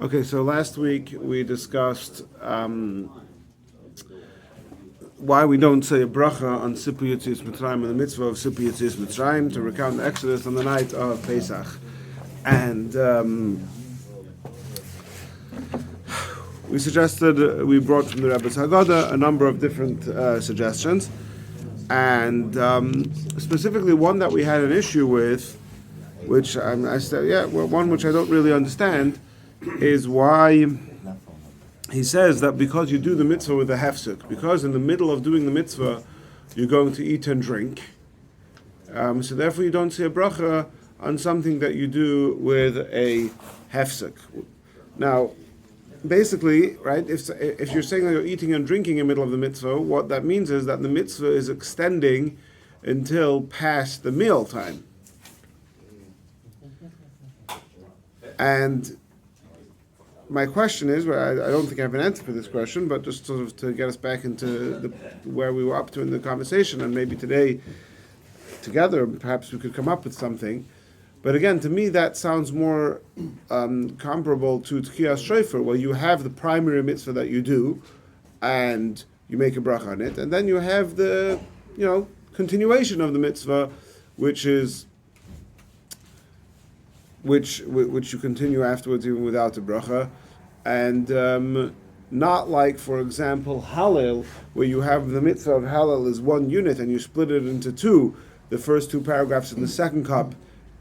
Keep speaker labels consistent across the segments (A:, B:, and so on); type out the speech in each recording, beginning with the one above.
A: Okay, so last week we discussed why we don't say a bracha on Sipu Yetzias Mitzrayim and the mitzvah of Sipu Yetzias Mitzrayim to recount the Exodus on the night of Pesach. And we suggested, we brought from the Rebbe's Haggadah a number of different suggestions. And specifically one that we had an issue with, which I said, one which I don't really understand, is why he says that because you do the mitzvah with a hefsek, because in the middle of doing the mitzvah you're going to eat and drink, so therefore you don't say a bracha on something that you do with a hefsek. Now, basically, right, if you're saying that you're eating and drinking in the middle of the mitzvah, what that means is that the mitzvah is extending until past the meal time. And my question is, I don't think I have an answer for this question, but just sort of to get us back into where we were up to in the conversation, and maybe today, together, perhaps we could come up with something. But again, to me, that sounds more comparable to Tkiyas Shofar, where you have the primary mitzvah that you do, and you make a bracha on it, and then you have the, continuation of the mitzvah, which you continue afterwards even without a bracha, and not like, for example, Hallel, where you have the mitzvah of Hallel is one unit and you split it into two, the first two paragraphs in the second cup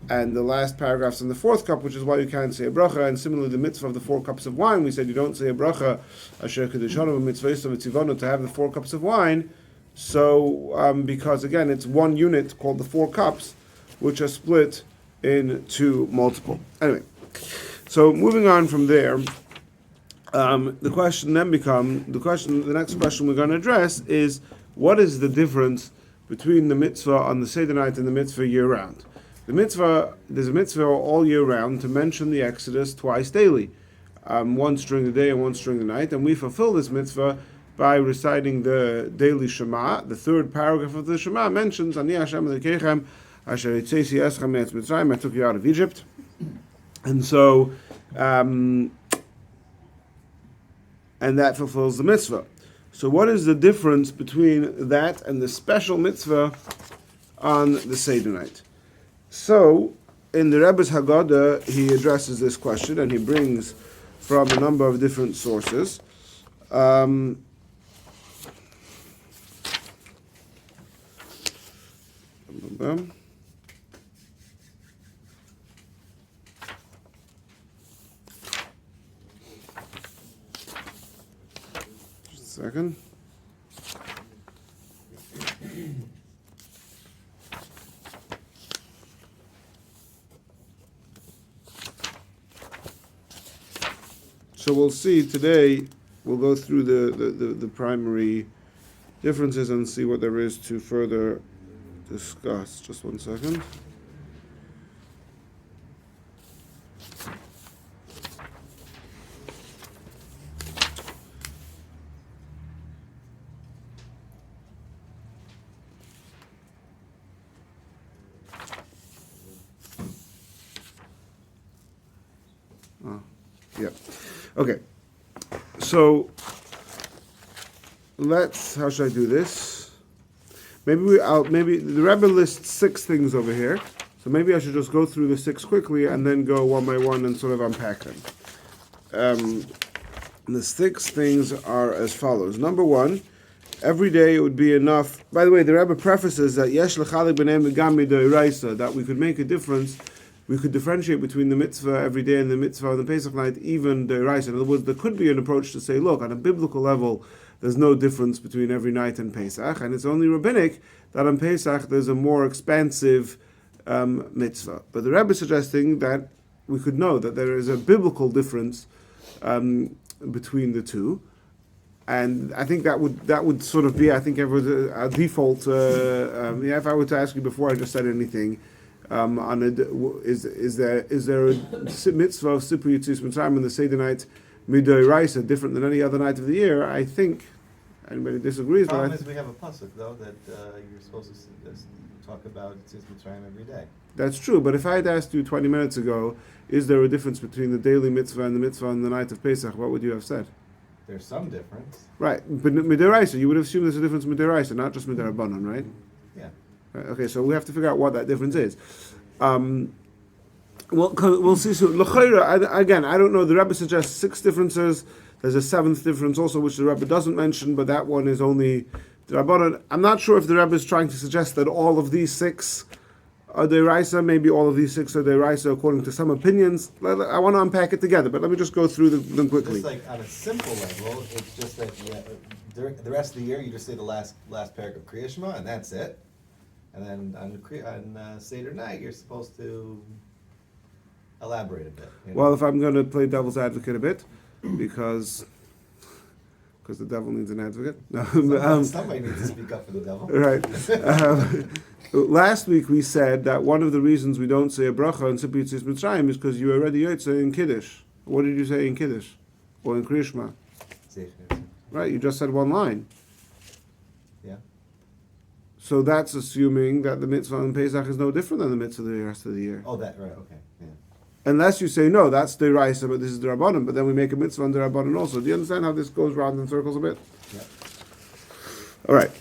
A: and the last paragraphs in the fourth cup, which is why you can't say a bracha. And similarly, the mitzvah of the 4 cups of wine, we said you don't say a bracha, asher kedushanim mitzvah mitzivonu, to have the 4 cups of wine. So, because again, it's one unit called the 4 cups, which are split into multiple. Anyway, so moving on from there, the question then the next question we're going to address is, what is the difference between the mitzvah on the Seder night and the mitzvah year round? There's a mitzvah all year round to mention the Exodus twice daily, once during the day and once during the night, and we fulfill this mitzvah by reciting the daily Shema. The third paragraph of the Shema mentions, Ani Hashem Elokechem, Asher Yitzesi Eschem Me'etz Mitzrayim, I took you out of Egypt. And so, and that fulfills the mitzvah. So what is the difference between that and the special mitzvah on the Seder night? So, in the Rebbe's Haggadah, he addresses this question, and he brings from a number of different sources. Just a second. So we'll see today, we'll go through the primary differences and see what there is to further discuss. Just one second. Okay, so how should I do this? Maybe the Rebbe lists 6 things over here, so maybe I should just go through the 6 quickly and then go one by one and sort of unpack them. The 6 things are as follows. Number 1, every day it would be enough. By the way, the Rebbe prefaces that yesh l'chalik b'neim v'gam midoraisa, that we could make a difference. We could differentiate between the mitzvah every day and the mitzvah on the Pesach night, even the Reisa. In other words, there could be an approach to say, look, on a biblical level, there's no difference between every night and Pesach, and it's only rabbinic that on Pesach there's a more expansive mitzvah. But the Rebbe is suggesting that we could know that there is a biblical difference between the two, and I think that would sort of be, I think, a default. If I were to ask you before I just said anything. Is there a mitzvah of Sipu Yetzias Mitzrayim on the Seder night midoraisa different than any other night of the year? I think anybody disagrees.
B: The problem is we have a pasuk though that you're supposed to talk about Tzitz Mitzrayim every day.
A: That's true, but if I had asked you 20 minutes ago, is there a difference between the daily mitzvah and the mitzvah on the night of Pesach, what would you have said?
B: There's some difference.
A: Right, but midiraisa, you would assume there's a difference midiraisa, not just midarabanan, right?
B: Yeah.
A: Right? Okay, so we have to figure out what that difference is. We'll see soon. Again, I don't know. The Rebbe suggests 6 differences. There's a 7th difference also, which the Rebbe doesn't mention, but that one is only the Rabbanan. I'm not sure if the Rebbe is trying to suggest that all of these 6 are deraisa. Maybe all of these 6 are deraisa according to some opinions. I want to unpack it together, but let me just go through them quickly.
B: Just like on a simple level, it's just that during the rest of the year, you just say the last paragraph of Kriya Shema, and that's it. And then on Seder night, you're supposed to elaborate a bit. You know?
A: Well, if I'm going to play devil's advocate a bit, because the devil needs an advocate.
B: Somebody needs to speak up for the devil.
A: Right. Last week we said that one of the reasons we don't say a bracha in Sippi Yitzis Mitzrayim is because you already yotze in Kiddush. What did you say in Kiddush? Or in Kriya Shema? Right, you just said one line.
B: Yeah.
A: So that's assuming that the mitzvah on Pesach is no different than the mitzvah the rest of the year.
B: Oh, that, right, okay. Yeah.
A: Unless you say, no, that's the Raisa, but this is the Rabbanim, but then we make a mitzvah on the Rabbanim also. Do you understand how this goes round in circles a bit?
B: Yeah.
A: All right.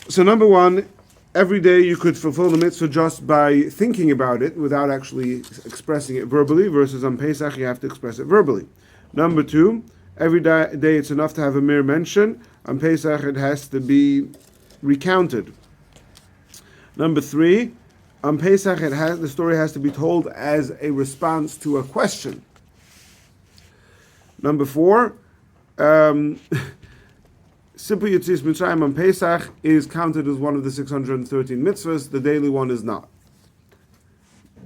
A: So number 1, every day you could fulfill the mitzvah just by thinking about it without actually expressing it verbally, versus on Pesach you have to express it verbally. Number 2, every day it's enough to have a mere mention. On Pesach it has to be recounted. Number 3, on Pesach the story has to be told as a response to a question. Number 4, Simple Yitzis Mitzrayim on Pesach is counted as one of the 613 mitzvahs. The daily one is not.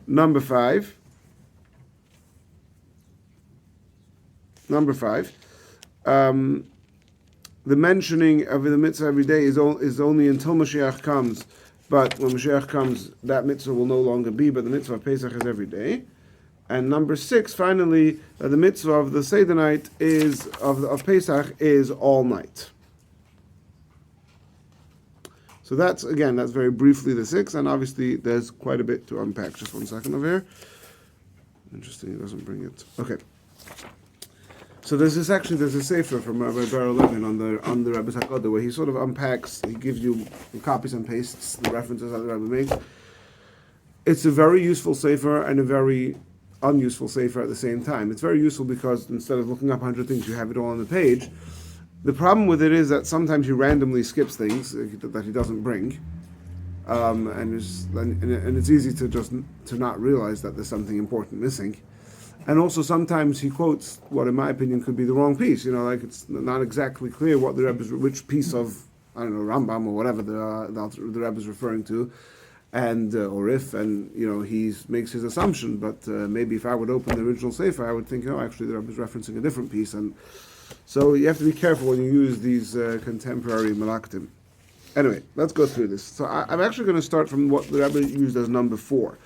A: Number 5, the mentioning of the mitzvah every day is only until Mashiach comes. But when Mashiach comes, that mitzvah will no longer be, but the mitzvah of Pesach is every day. And number 6, finally, the mitzvah of the Seder night of Pesach is all night. So that's very briefly the 6, and obviously there's quite a bit to unpack. Just one second over here. Interesting, it doesn't bring it. Okay. So there's a sefer from Rabbi Bar Levin on the Rebbe's Hakadah where he sort of unpacks, he gives you copies and pastes the references that the Rebbe makes. It's a very useful sefer and a very unuseful sefer at the same time. It's very useful because instead of looking up 100 things, you have it all on the page. The problem with it is that sometimes he randomly skips things that he doesn't bring, and it's easy to not realize that there's something important missing. And also sometimes he quotes what, in my opinion, could be the wrong piece. Like it's not exactly clear what the Rebbe's, which piece of, I don't know, Rambam or whatever the Rebbe's referring to, and or if, and he makes his assumption. But maybe if I would open the original sefer, I would think, oh, actually the Rebbe's referencing a different piece. And so you have to be careful when you use these contemporary malaktim. Anyway, let's go through this. So I'm actually going to start from what the Rebbe used as number 4.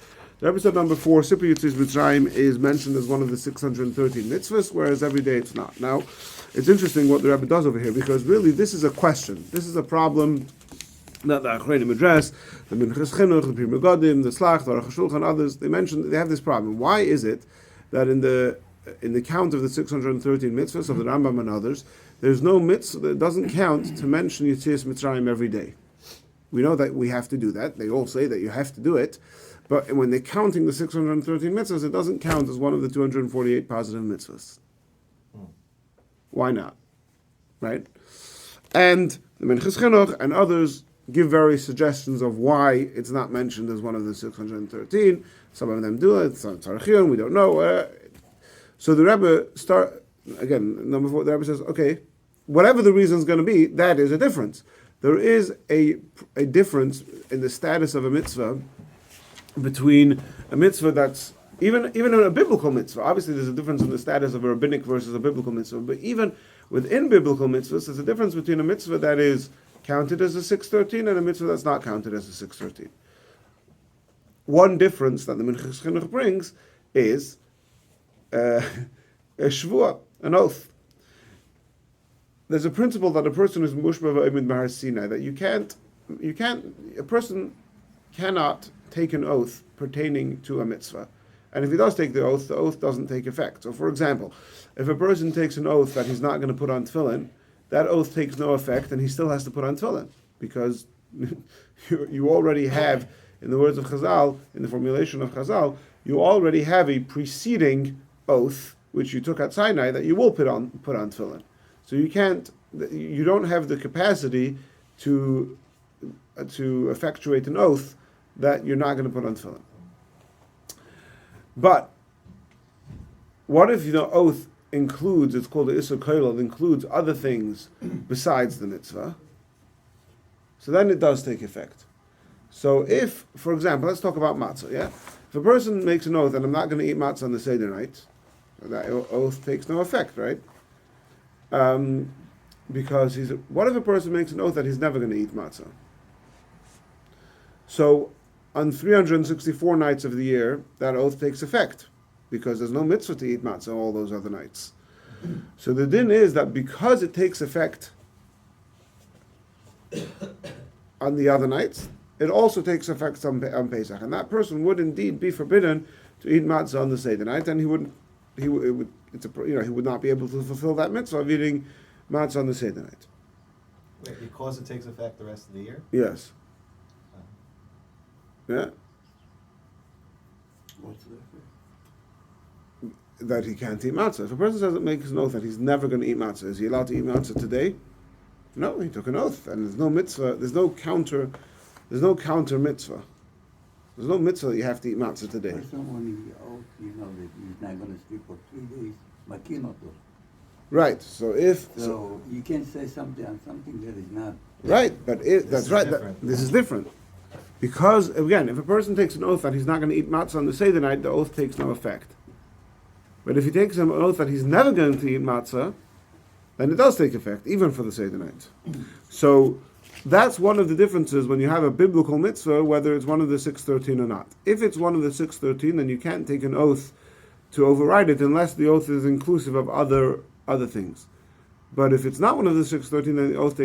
A: The Rebbe said number 4, Sipur Yitzis Mitzrayim, is mentioned as one of the 613 mitzvahs, whereas every day it's not. Now, it's interesting what the Rebbe does over here, because really this is a question. This is a problem that the Achreinim address, the Minchas Chinuch, the Pri Megadim, the Slach, the Aruch HaShulchan, others, they have this problem. Why is it that in the count of the 613 mitzvahs of the Rambam and others, there's no mitzvah that doesn't count to mention Yitzis Mitzrayim every day? We know that we have to do that. They all say that you have to do it. But when they're counting the 613 mitzvahs, it doesn't count as one of the 248 positive mitzvahs. Why not? Right? And the Minchas Chinuch and others give various suggestions of why it's not mentioned as one of the 613. Some of them do it, some Tzarachion, we don't know. So the Rebbe number 4, the Rebbe says, okay, whatever the reason is going to be, that is a difference. There is a difference in the status of a mitzvah between a mitzvah that's even in a biblical mitzvah. Obviously there's a difference in the status of a rabbinic versus a biblical mitzvah, but even within biblical mitzvahs there's a difference between a mitzvah that is counted as a 613 and a mitzvah that's not counted as a 613. One difference that the Minchas Chinuch brings is a shvuah, an oath. There's a principle that a person is mushba v'omed b'har Sinai, that you can't a person cannot take an oath pertaining to a mitzvah. And if he does take the oath doesn't take effect. So for example, if a person takes an oath that he's not going to put on tefillin, that oath takes no effect and he still has to put on tefillin. Because you already have, in the words of Chazal, in the formulation of Chazal, you already have a preceding oath, which you took at Sinai, that you will put on tefillin. So you don't have the capacity to effectuate an oath that you're not going to put on tefillin. But what if the oath includes, it's called the Isur Koilel, includes other things besides the mitzvah? So then it does take effect. So if, for example, let's talk about matzah, yeah? If a person makes an oath, and I'm not going to eat matzah on the Seder night, that oath takes no effect, right? Because what if a person makes an oath that he's never going to eat matzah? So on 364 nights of the year, that oath takes effect, because there's no mitzvah to eat matzah all those other nights. So the din is that because it takes effect on the other nights, it also takes effect on Pesach, and that person would indeed be forbidden to eat matzah on the Seder night, and he would not be able to fulfill that mitzvah of eating matzah on the Seder night.
B: Wait, because it takes effect the rest of the year?
A: Yes. Yeah.
C: What's the
A: That he can't eat matzah. If a person makes an oath that he's never going to eat matzah, is he allowed to eat matzah today? No, he took an oath, and there's no mitzvah. There's no counter mitzvah. There's no mitzvah that you have to eat matzah today.
C: For someone he oath, that he's not going to sleep for 3 days, makinoto.
A: Right. So
C: you can't say something on something that is not.
A: Right, but that's right. This is different. Because again, if a person takes an oath that he's not going to eat matzah on the Seder night, the oath takes no effect. But if he takes an oath that he's never going to eat matzah, then it does take effect, even for the Seder night. So that's one of the differences when you have a biblical mitzvah, whether it's one of the 613 or not. If it's one of the 613, then you can't take an oath to override it unless the oath is inclusive of other things. But if it's not one of the 613, then the oath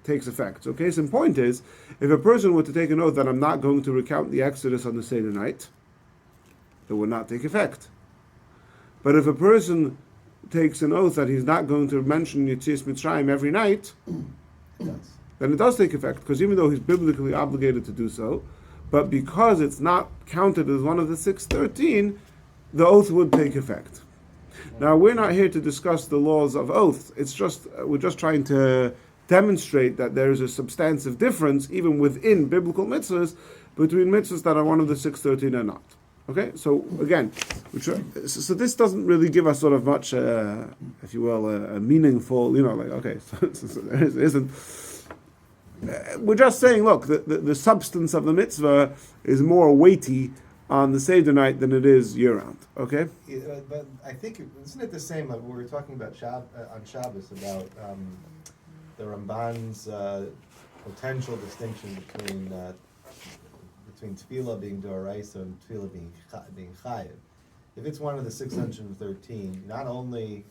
A: takes effect. So case in point is, if a person were to take an oath that I'm not going to recount the Exodus on the Seder night, it would not take effect. But if a person takes an oath that he's not going to mention Yetzias Mitzrayim every night, then it does take effect, because even though he's biblically obligated to do so, but because it's not counted as one of the 613, the oath would take effect. Now, we're not here to discuss the laws of oath. We're just trying to demonstrate that there is a substantive difference, even within biblical mitzvahs, between mitzvahs that are one of the 613 and not. Okay, so again, so this doesn't really give us sort of much, if you will, a meaningful, so there isn't. We're just saying, look, the substance of the mitzvah is more weighty on the Seder night than it is year-round, okay?
B: Yeah, but I think, isn't it the same, we were talking about on Shabbos, about the Ramban's potential distinction between tefillah being doraisa and tefillah being chayiv. If it's one of the 613, not only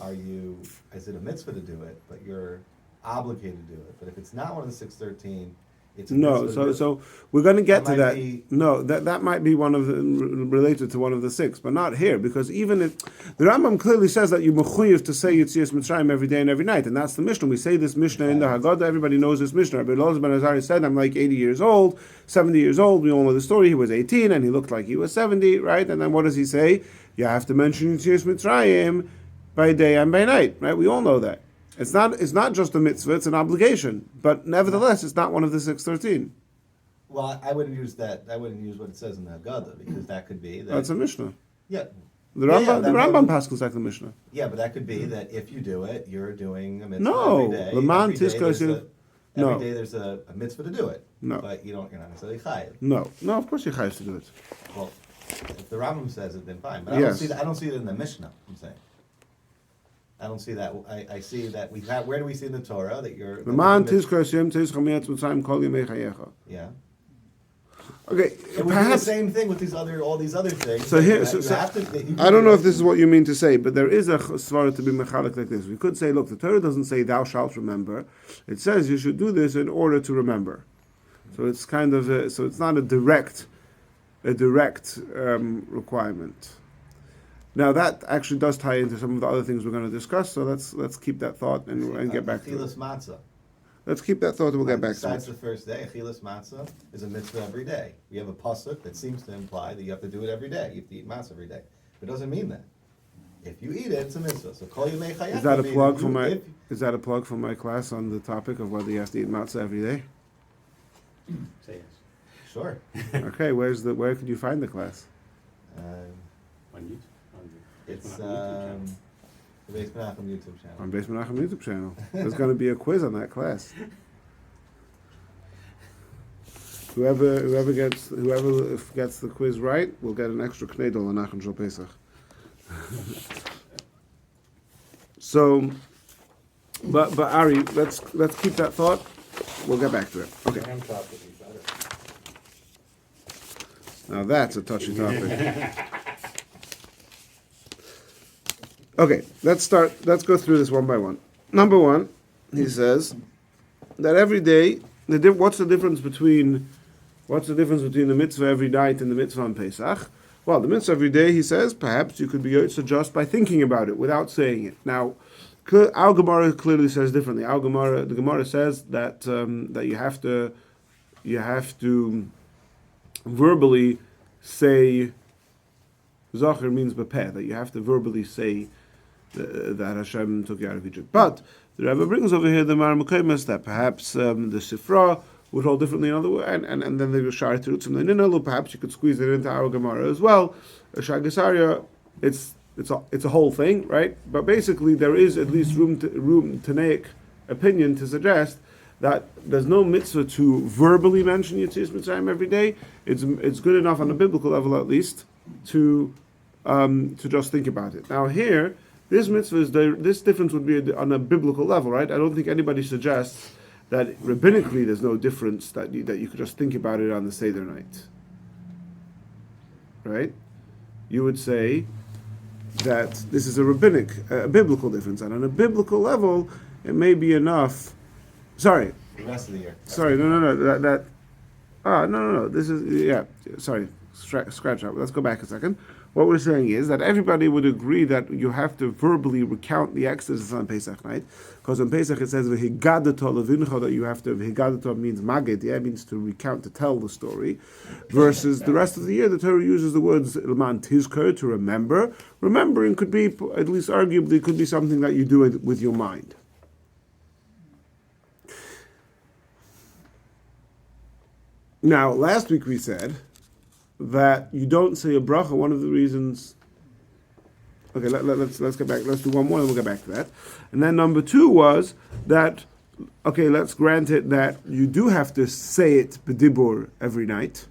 B: is it a mitzvah to do it, but you're obligated to do it. But if it's not one of the 613, it's a mitzvah.
A: So we're going to get to that.
B: No,
A: that might be one of related to one of the 6, but not here, because even if the Rambam clearly says that you're mechuyev to say Yetzias Mitzrayim every day and every night, and that's the Mishnah. We say this Mishnah in the Haggadah. Everybody knows this Mishnah. Rabbi Eliyahu ben Azari said, "I'm like 80 years old, 70 years old." We all know the story. He was 18 and he looked like he was 70, right? And then what does he say? You have to mention Yetzias Mitzrayim by day and by night, right? We all know that. It's not just a mitzvah; it's an obligation. But nevertheless, it's not one of the 613.
B: Well, I wouldn't use that. I wouldn't use what it says in the Haggadah, because that could be that.
A: That's a Mishnah.
B: Yeah.
A: The Rambam Paschal's like the Mishnah.
B: Yeah, but that could be that if you do it, you're doing a mitzvah
A: No,
B: every day. Every day there's a mitzvah to do it.
A: No.
B: But you're not necessarily chayiv.
A: No, of course you're chayiv to do it.
B: Well, if the Rambam says it, then fine. But
A: Yes.
B: I don't see it in the Mishnah, I'm saying. I don't see that. I see that we have. Where do we see in the Torah that you're? Yeah.
A: Okay,
B: It would be the same thing with all these other things.
A: So here, I don't know if this is what you mean to say, but there is a svara to be mechalik like this. We could say, look, the Torah doesn't say thou shalt remember. It says you should do this in order to remember. So it's kind of so it's not a direct requirement. Now that actually does tie into some of the other things we're going to discuss. So let's keep that thought and get back to it.
B: Achilas matzah.
A: Let's keep that thought and we'll get back to
B: Besides
A: it.
B: the first day, achilas matzah is a mitzvah every day. We have a pasuk that seems to imply that you have to do it every day. You have to eat matzah every day. But it doesn't mean that. If you eat it, it's a mitzvah. So kol yemei chayach.
A: Is that a plug for my? Is that a plug for my class on the topic of whether you have to eat matzah every day?
C: Say yes.
B: Sure.
A: Okay, where could you find the class?
C: On YouTube.
B: It's the Beis Menachem YouTube channel.
A: On Beis Menachem YouTube channel. There's going to be a quiz on that class. Whoever gets the quiz right will get an extra knedel on Nachon Shel Pesach. So, but Ari, let's keep that thought. We'll get back to it. Okay. Now that's a touchy topic. Okay, let's go through this one by one. Number one, he says that every day, what's the difference between the mitzvah every night and the mitzvah on Pesach? Well, the mitzvah every day, he says, perhaps you could be yotze just by thinking about it without saying it. Now, our Gemara clearly says differently. The Gemara says that that you have to verbally say. Zachar means bepeh, that you have to verbally say that Hashem took you out of Egypt. But the Rebbe brings over here the Mar Mekaymes that perhaps the Sifra would hold differently in other words, and then the Shari Terutzim Le'Ninalu, perhaps you could squeeze it into our Gemara as well. Shagisaria, it's a whole thing, right? But basically there is at least room Tanaic opinion to suggest that there's no mitzvah to verbally mention Yetzias Mitzrayim every day. It's good enough on a biblical level at least to just think about it. Now here, this mitzvah this difference would be on a biblical level, right? I don't think anybody suggests that rabbinically there's no difference that you could just think about it on the Seder night, right? You would say that this is a biblical difference, and on a biblical level, it may be enough. Sorry.
B: The rest of the year.
A: Sorry, no. No. This is Sorry, scratch that. Let's go back a second. What we're saying is that everybody would agree that you have to verbally recount the Exodus on Pesach night, because on Pesach it says v'higadato levincha, that you have to. V'higadato means magid, means to recount, to tell the story. Versus the rest of the year, the Torah uses the words ilman tizker, to remember. Remembering could be, at least arguably, could be something that you do with your mind. Now, last week we said that you don't say a bracha. One of the reasons. Okay, let's get back. Let's do one more, and we'll get back to that. And then number two was that. Okay, let's grant it that you do have to say it b'dibur every night,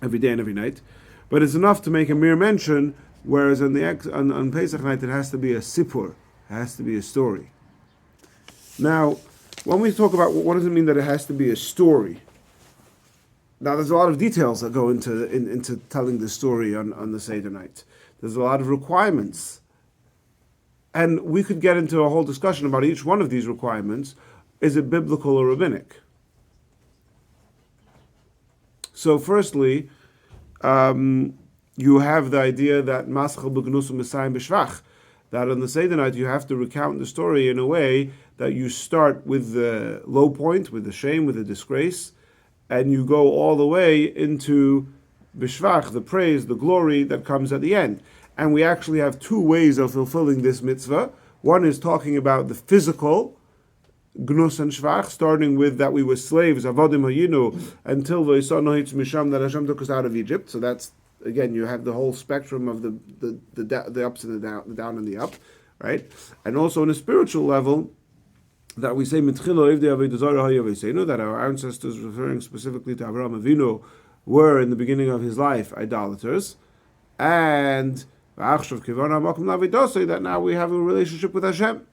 A: every day and every night, but it's enough to make a mere mention. Whereas on Pesach night it has to be a sipur, it has to be a story. Now, when we talk about what does it mean that it has to be a story? Now, there's a lot of details that go into telling the story on the Seder night. There's a lot of requirements. And we could get into a whole discussion about each one of these requirements. Is it biblical or rabbinic? So firstly, you have the idea that Maschal b'gnus u'Mesayim b'shvach, that on the Seder night you have to recount the story in a way that you start with the low point, with the shame, with the disgrace, and you go all the way into b'shvach, the praise, the glory that comes at the end. And we actually have two ways of fulfilling this mitzvah. One is talking about the physical, gnus and shvach, starting with that we were slaves, avodim hayinu, until v'yisanu hitz misham, that Hashem took us out of Egypt. So that's, again, you have the whole spectrum of the ups and the down and the up, right? And also on a spiritual level, that we say that our ancestors, referring specifically to Avraham Avinu, were in the beginning of his life idolaters, and that now we have a relationship with Hashem.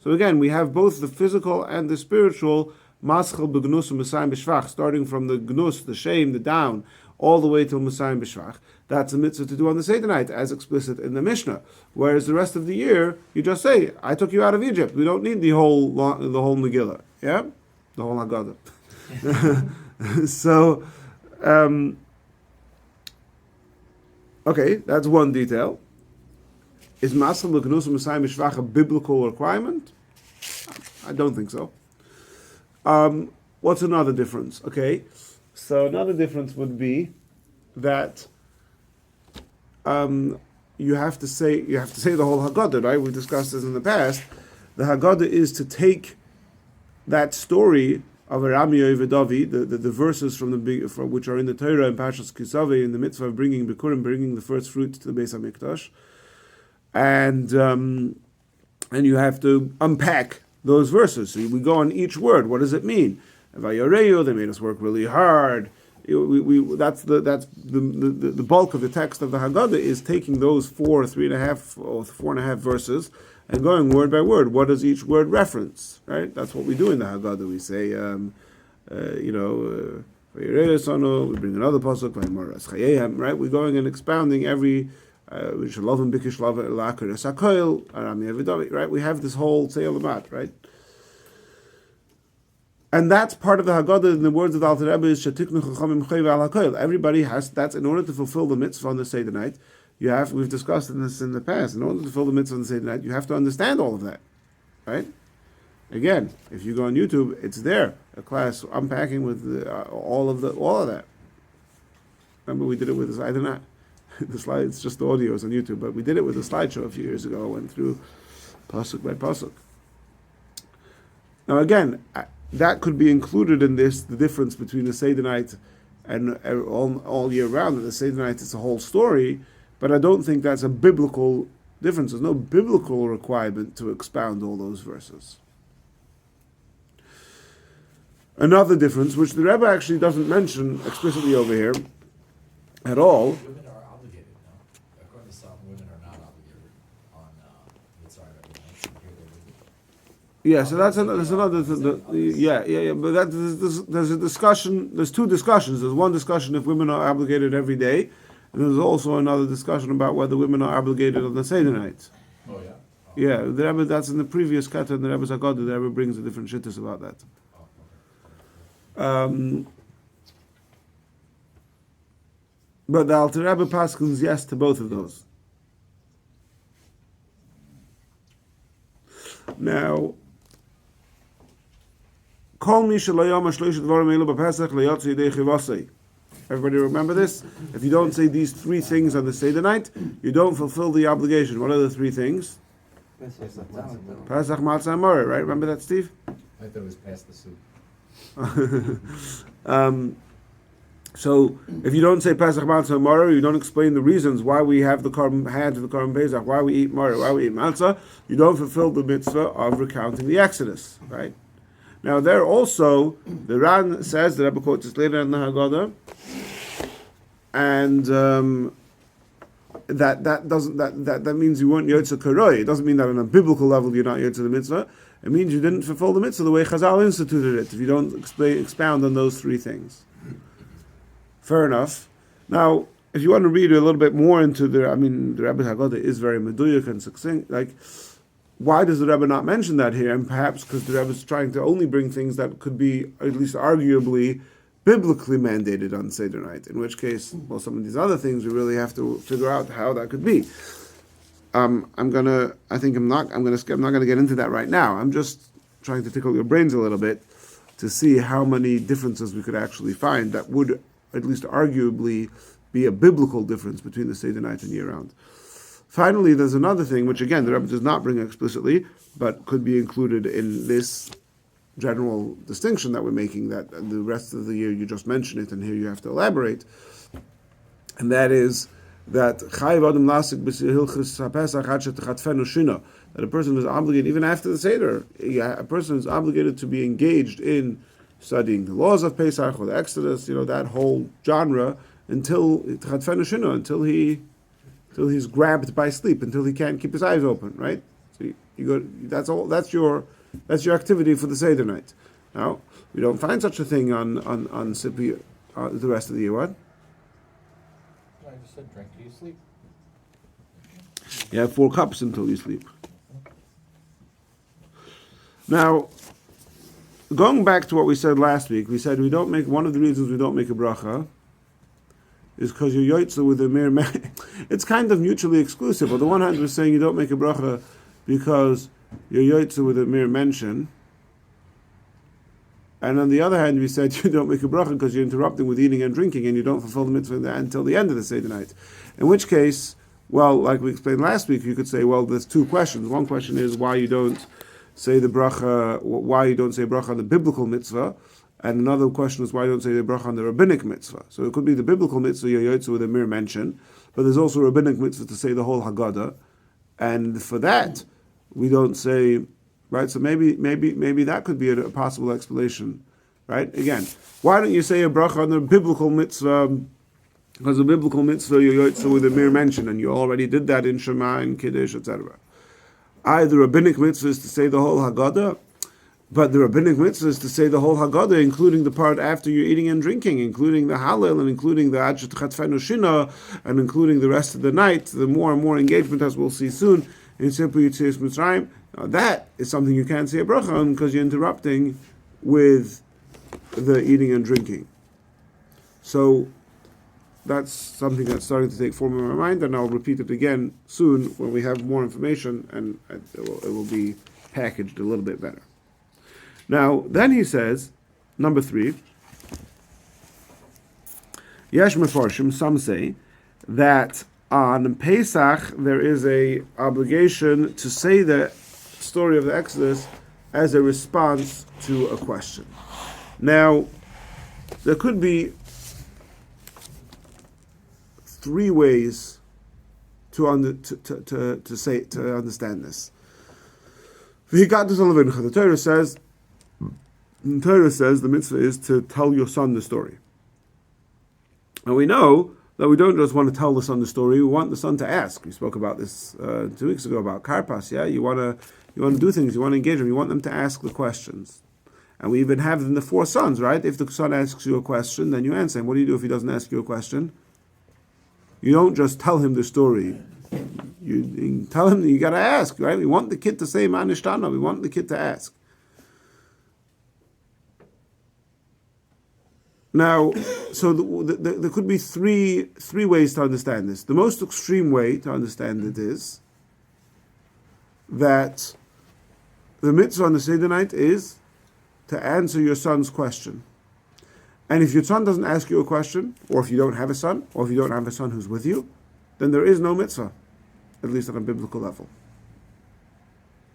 A: So again, we have both the physical and the spiritual, maschel b'gnus u'Mesayim b'shvach, starting from the gnus, the shame, the down, all the way till Mesayim b'shvach. That's a mitzvah to do on the Seder night, as explicit in the Mishnah. Whereas the rest of the year, you just say, I took you out of Egypt. We don't need the whole Megillah, the whole Haggadah. So, okay, that's one detail. Is Masal L'Knus Messiah Mishvach a biblical requirement? I don't think so. What's another difference? Okay, so another difference would be that you have to say the whole Haggadah, right? We've discussed this in the past. The Haggadah is to take that story of Rami David, the verses from which are in the Torah and Parshas Kisaveh, in the mitzvah of bringing Bikurim, bringing the first fruit to the Beis Hamikdash, and you have to unpack those verses. So we go on each word. What does it mean? Vayareyu, they made us work really hard. That's the bulk of the text of the Haggadah is taking those 4.5 verses and going word by word. What does each word reference? Right? That's what we do in the Haggadah. We say, we bring another pasuk, right? We're going and expounding every. Right? We have this whole Seilamat, right? And that's part of the Haggadah. In the words of the Alter Rebbe, is Shatiknu Chachamim Chayv al HaKoil. Everybody has. That's in order to fulfill the mitzvah on the Seder night. We've discussed this in the past. In order to fulfill the mitzvah on the Seder night, you have to understand all of that, right? Again, if you go on YouTube, it's there. A class unpacking with all of that. Remember, we did it with the slide. Not the slide. It's just the audios on YouTube, but we did it with a slideshow a few years ago. I went through pasuk by pasuk. Now, again, that could be included in this. The difference between the Seder night and all year round. And the Seder night is a whole story, but I don't think that's a biblical difference. There's no biblical requirement to expound all those verses. Another difference, which the Rebbe actually doesn't mention explicitly over here at all.
D: Women are obligated, no? According to some, women are not obligated on mitzvah every night.
A: Yeah, so that's another. But there's a discussion. There's two discussions. There's one discussion if women are obligated every day, and there's also another discussion about whether women are obligated on the Seder night.
D: Oh yeah.
A: Yeah, the Rebbe, that's in the previous kata in the Rebbe's Haggadah. The Rebbe brings a different shittus about that. But the Alter Rebbe paskins yes to both of those. Now, everybody remember this? If you don't say these three things on the Seder night, you don't fulfill the obligation. What are the three things? Pesach, Matzah, and Moreh, right? Remember that, Steve?
D: I thought it was past the soup.
A: So if you don't say Pesach, Matzah, and Moreh, you don't explain the reasons why we have the hands of the Korban Pesach, why we eat Moreh, why we eat Matzah, you don't fulfill the mitzvah of recounting the Exodus, right? Now there also, the Ran says, the Rebbe quotes this later in the Haggadah, and that means you weren't Yotze Karoi. It doesn't mean that on a biblical level you're not Yotze the mitzvah. It means you didn't fulfill the mitzvah the way Chazal instituted it, if you don't expound on those three things. Fair enough. Now, if you want to read a little bit more into the Rebbe's Haggadah is very meduyuk and succinct. Like, why does the Rebbe not mention that here? And perhaps because the Rebbe is trying to only bring things that could be, at least arguably, biblically mandated on Seder night. In which case, well, some of these other things we really have to figure out how that could be. I'm not going to get into that right now. I'm just trying to tickle your brains a little bit to see how many differences we could actually find that would, at least arguably, be a biblical difference between the Seder night and year round. Finally, there's another thing, which again, the Rebbe does not bring explicitly, but could be included in this general distinction that we're making, that the rest of the year you just mentioned it, and here you have to elaborate, and that is that that a person is obligated, even after the Seder, a person is obligated to be engaged in studying the laws of Pesach or the Exodus, that whole genre, until he's grabbed by sleep, until he can't keep his eyes open, right? So you go. That's your activity for the Seder night. Now we don't find such a thing on Sipi the rest of the year. What?
D: I just said drink till you sleep.
A: You have 4 cups until you sleep. Now, going back to what we said last week, we said we don't make, one of the reasons we don't make a bracha is because you're yotze with a mere it's kind of mutually exclusive. On the one hand, we're saying you don't make a bracha because you're yotze with a mere mention. And on the other hand, we said you don't make a bracha because you're interrupting with eating and drinking and you don't fulfill the mitzvah until the end of the Seder night. In which case, well, like we explained last week, you could say, well, there's two questions. One question is why you don't say the bracha, why you don't say bracha on the biblical mitzvah, and another question is why you don't say the bracha on the rabbinic mitzvah. So it could be the biblical mitzvah, you're yotze with a mere mention, but there's also a rabbinic mitzvah to say the whole Haggadah, and for that, we don't say, right, so maybe that could be a possible explanation, right? Again, why don't you say a bracha on the biblical mitzvah, because the biblical mitzvah you're yotze with a mere mention, and you already did that in Shema and Kiddush, etc. The rabbinic mitzvah is to say the whole Haggadah, but the rabbinic mitzvah is to say the whole Haggadah, including the part after you're eating and drinking, including the Hallel, and including the Ad Chatfenu Shina, and including the rest of the night, the more and more engagement, as we'll see soon, in Simple Yitzias Mitzrayim. Now that is something you can't say a bracha on because you're interrupting with the eating and drinking. So that's something that's starting to take form in my mind, and I'll repeat it again soon when we have more information, and it will be packaged a little bit better. Now, then he says, number 3, Yesh Mefarshim, some say that on Pesach there is a obligation to say the story of the Exodus as a response to a question. Now, there could be 3 ways to understand this. The Torah says the mitzvah is to tell your son the story. And we know that we don't just want to tell the son the story, we want the son to ask. We spoke about this 2 weeks ago about karpas, yeah? You want to do things, you want to engage them, you want them to ask the questions. And we even have in the 4 sons, right? If the son asks you a question, then you answer him. What do you do if he doesn't ask you a question? You don't just tell him the story. You tell him that you got to ask, right? We want the kid to say manishtana. We want the kid to ask. Now, so there could be three ways to understand this. The most extreme way to understand it is that the mitzvah on the Seder night is to answer your son's question. And if your son doesn't ask you a question, or if you don't have a son, or if you don't have a son who's with you, then there is no mitzvah, at least on a biblical level.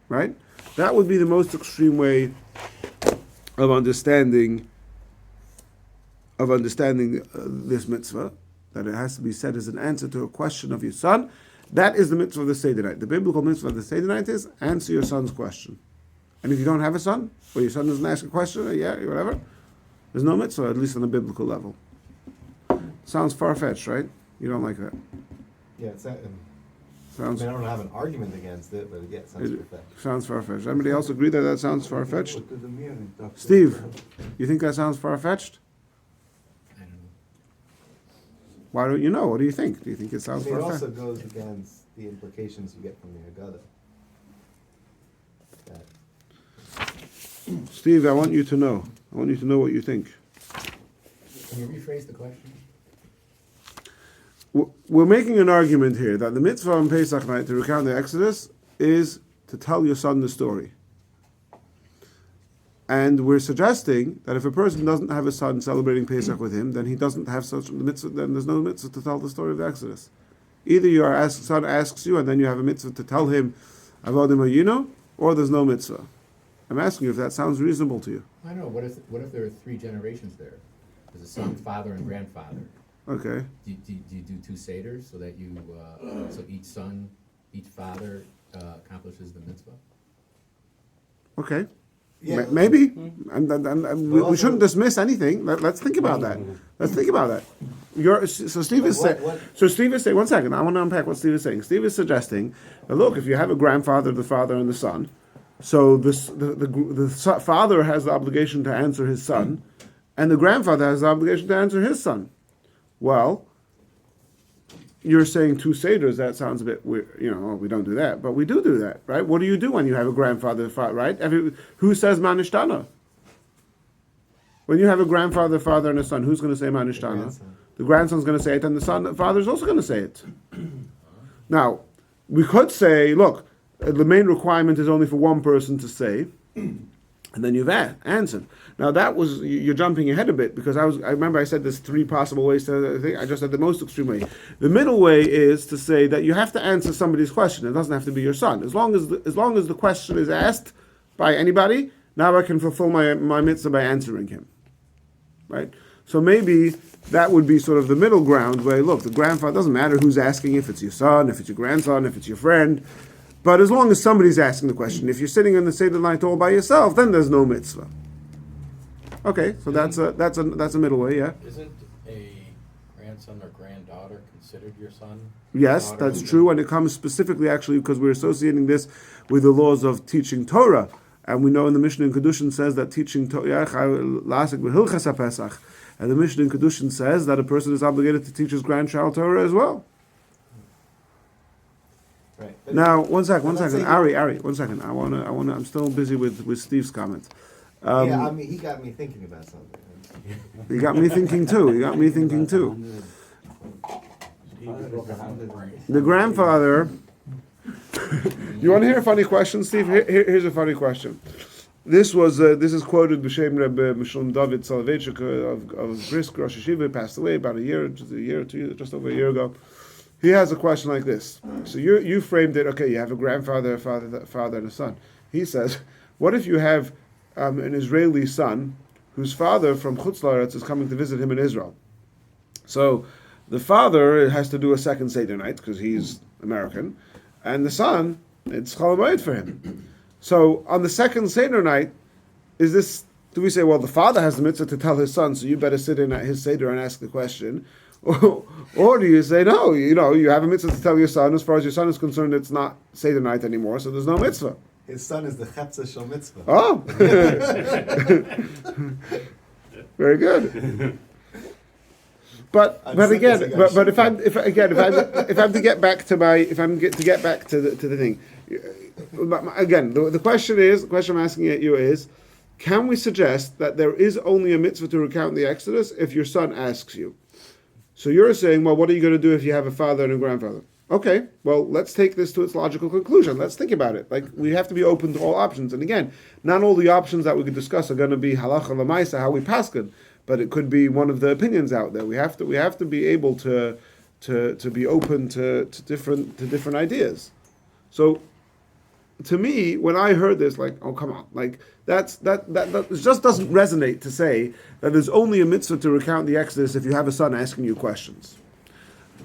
A: Right? That would be the most extreme way of understanding this mitzvah, that it has to be said as an answer to a question of your son. That is the mitzvah of the Seder night. The biblical mitzvah of the Seder night is answer your son's question. And if you don't have a son, or your son doesn't ask a question, or whatever, there's no mitzvah, at least on a biblical level. Sounds far-fetched, right? You don't like that?
B: Yeah, it's that.
A: Sounds.
B: I don't have an argument against it, but yeah, it sounds far-fetched.
A: Sounds far-fetched. Anybody else agree that sounds far-fetched? Steve, you think that sounds far-fetched?
D: I don't know.
A: Why don't you know? What do you think? Do you think it sounds
B: It
A: far-fetched?
B: also goes against the implications you get from the Haggadah. That
A: Steve, I want you to know. I want you to know what you think.
D: Can you rephrase the question?
A: We're making an argument here that the mitzvah on Pesach night to recount the Exodus is to tell your son the story. And we're suggesting that if a person doesn't have a son celebrating Pesach with him, then he doesn't have such the mitzvah. Then there's no mitzvah to tell the story of the Exodus. Either your son asks you, and then you have a mitzvah to tell him avodim hayinu, or there's no mitzvah. I'm asking you if that sounds reasonable to you.
D: I don't know. What if there are 3 generations there? There's a son, father, and grandfather.
A: Okay.
D: Do you do 2 seders so that you so each father accomplishes the mitzvah?
A: Okay.
B: Yeah.
A: Maybe. We shouldn't dismiss anything. Let's think about that. Let's think about that. So Steve is saying. So Steve is saying. 1 second. I want to unpack what Steve is saying. Steve is suggesting that look, if you have a grandfather, the father, and the son, so the father has the obligation to answer his son, and the grandfather has the obligation to answer his son. Well, you're saying 2 seders. That sounds a bit weird. We don't do that, but we do that, right? What do you do when you have a grandfather, right? Who says manishtana? When you have a grandfather, father, and a son, who's going to say Manishtana?
B: grandson.
A: The grandson's going to say it, and the father is also going to say it. Now, we could say, look, the main requirement is only for one person to say, and then you've answered. Now that was, you're jumping ahead a bit, because I remember I said there's three possible ways to think. I just said the most extreme way. The middle way is to say that you have to answer somebody's question. It doesn't have to be your son. As long as the question is asked by anybody, now I can fulfill my mitzvah by answering him. Right? So maybe that would be sort of the middle ground where, look, the grandfather, doesn't matter who's asking, if it's your son, if it's your grandson, if it's your friend, but as long as somebody's asking the question, if you're sitting in the Seder night all by yourself, then there's no mitzvah. Okay, so that's a middle way, yeah.
E: Isn't a grandson or granddaughter considered your son?
A: Yes,
E: Daughter?
A: that's true, and it comes specifically actually because we're associating this with the laws of teaching Torah. And we know in the Mishnah in Kedushin says that teaching Torah, and the Mishnah in Kedushin says that a person is obligated to teach his grandchild Torah as well.
B: Right. But
A: Now, one second,
B: let's say-
A: Ari, 1 second. I'm still busy with Steve's comment.
B: yeah, I mean, he got me thinking about something.
A: You got me thinking too. The grandfather. You want to hear a funny question, Steve? Here's a funny question. This is quoted b'shem Rebbe Mishlam David Soloveitchik of Brisk Rosh Yeshiva, passed away about just over a year ago. He has a question like this. So you framed it. Okay, you have a grandfather, a father, and a son. He says, what if you have an Israeli son whose father from Chutz La'aretz is coming to visit him in Israel? So the father has to do a second Seder night because he's American, and the son, it's Chol Hamoed for him. So on the second Seder night, do we say, well, the father has the mitzvah to tell his son, so you better sit in at his Seder and ask the question? Or do you say, no, you have a mitzvah to tell your son, as far as your son is concerned, it's not Seder night anymore, so there's no mitzvah.
B: His son is the Chepza Shel Mitzvah.
A: Oh! Very good. But again, if I'm to get back to the thing, again, the question I'm asking at you is, can we suggest that there is only a mitzvah to recount the Exodus if your son asks you? So you're saying, well, what are you going to do if you have a father and a grandfather? Okay, well, let's take this to its logical conclusion. Let's think about it. Like, we have to be open to all options. And again, not all the options that we could discuss are going to be halacha l'maisa, how we paskin, but it could be one of the opinions out there. We have to be able to be open to different ideas. So, to me, when I heard this, like, oh, come on, like that just doesn't resonate to say that there's only a mitzvah to recount the Exodus if you have a son asking you questions.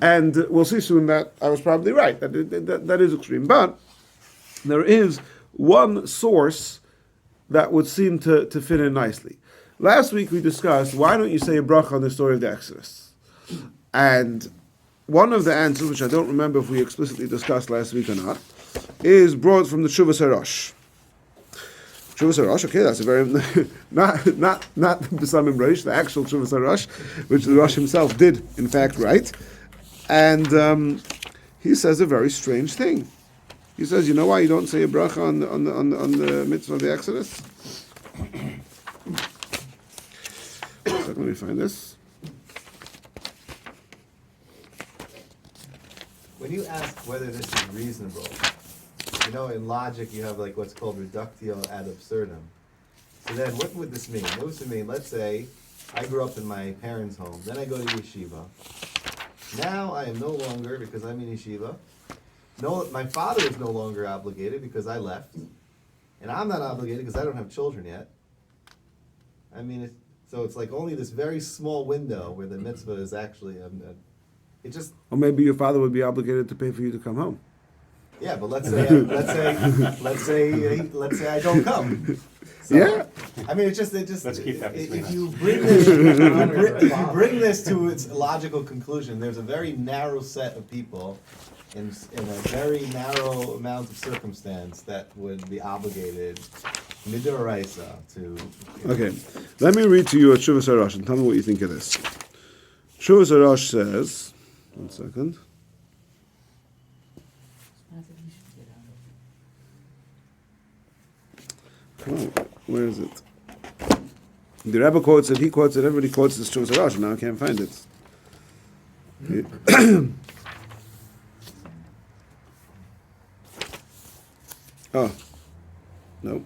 A: And we'll see soon that I was probably right. That is extreme. But there is one source that would seem to fit in nicely. Last week we discussed, why don't you say a bracha on the story of the Exodus? And one of the answers, which I don't remember if we explicitly discussed last week or not, is brought from the Tshuvas HaRosh. Tshuvas HaRosh, okay, that's a very not the Besamim Rosh, the actual Tshuvas HaRosh, which the Rosh himself did in fact write. And he says a very strange thing. He says, you know why you don't say a bracha on the mitzvah of the Exodus? So let me find this.
B: When you ask whether this is reasonable, in logic you have like what's called reductio ad absurdum. So then what would this mean? What would it mean? Let's say I grew up in my parents' home, then I go to yeshiva. Now I am no longer, because I'm in yeshiva, my father is no longer obligated because I left. And I'm not obligated because I don't have children yet. I mean, so it's like only this very small window where the mitzvah is actually,
A: Or maybe your father would be obligated to pay for you to come home.
B: Yeah, but let's say I don't come. So,
A: Yeah.
B: I mean, let's
E: keep that between
B: if
E: us.
B: you bring this to its logical conclusion, there's a very narrow set of people in a very narrow amount of circumstance that would be obligated midoraisa to.
A: Okay, let me read to you a Tshuvas HaRosh and tell me what you think of this. Tshuvas HaRosh says, 1 second. Oh, where is it? The Rebbe quotes it, he quotes it, everybody quotes this Shuvas Rosh, now I can't find it. Oh, no.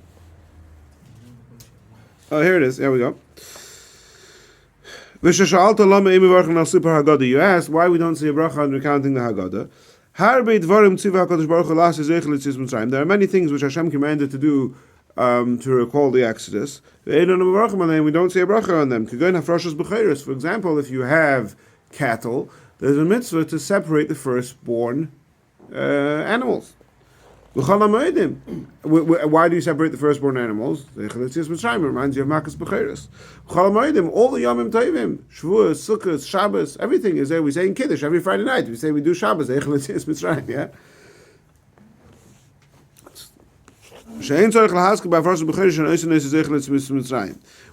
A: Oh, here it is. There we go. You asked why we don't see a bracha on recounting the Haggadah. There are many things which Hashem commanded to do to recall the Exodus. We don't see a bracha on them. For example, if you have cattle, there's a mitzvah to separate the firstborn animals. Why do you separate the firstborn animals? It reminds you of Makas B'cheres. All the Yomim Tovim, Shavuos, Sukkot, Shabbos, everything is there. We say in Kiddush every Friday night. We say we do Shabbos. Yeah.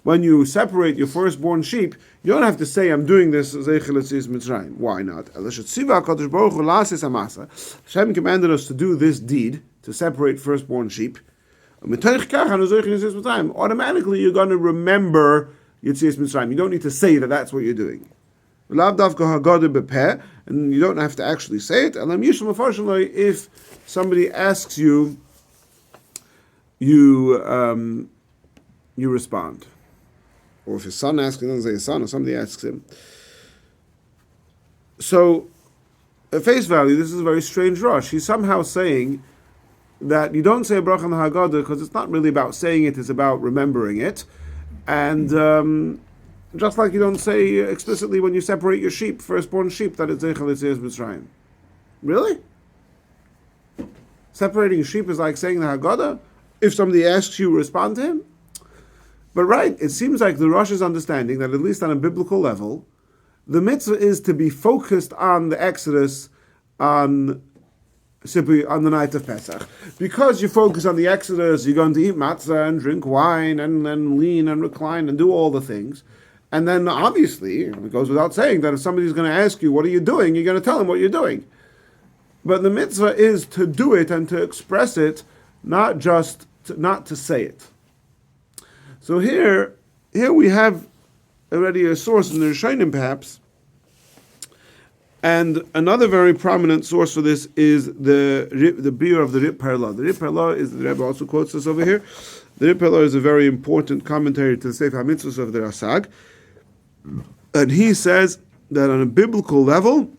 A: When you separate your firstborn sheep, you don't have to say, I'm doing this. Why not? Hashem commanded us to do this deed, to separate firstborn sheep. Automatically, you're going to remember Yetzias Mitzrayim. You don't need to say that that's what you're doing. And you don't have to actually say it. If somebody asks you, you respond. Or if his son asks, he doesn't say his son, or somebody asks him. So, at face value, this is a very strange rush. He's somehow saying that you don't say a bracha on the Haggadah because it's not really about saying it, it's about remembering it. And just like you don't say explicitly when you separate your sheep, firstborn sheep, that it's Zeichel Yetzias Mitzrayim. Really? Separating a sheep is like saying the Haggadah? If somebody asks you, respond to him? But right, it seems like the Rosh is understanding that at least on a biblical level, the mitzvah is to be focused on the Exodus on the night of Pesach. Because you focus on the Exodus, you're going to eat matzah and drink wine and lean and recline and do all the things. And then obviously, it goes without saying that if somebody's going to ask you, what are you doing? You're going to tell them what you're doing. But the mitzvah is to do it and to express it, not just not to say it. So here we have already a source in the Rishonim perhaps, and another very prominent source for this is the beer of the Rip Parla. The Rip Parla is, the Rebbe also quotes this over here. The Rip Parla is a very important commentary to the Sefer HaMitzvos of the Rasag, and he says that on a biblical level,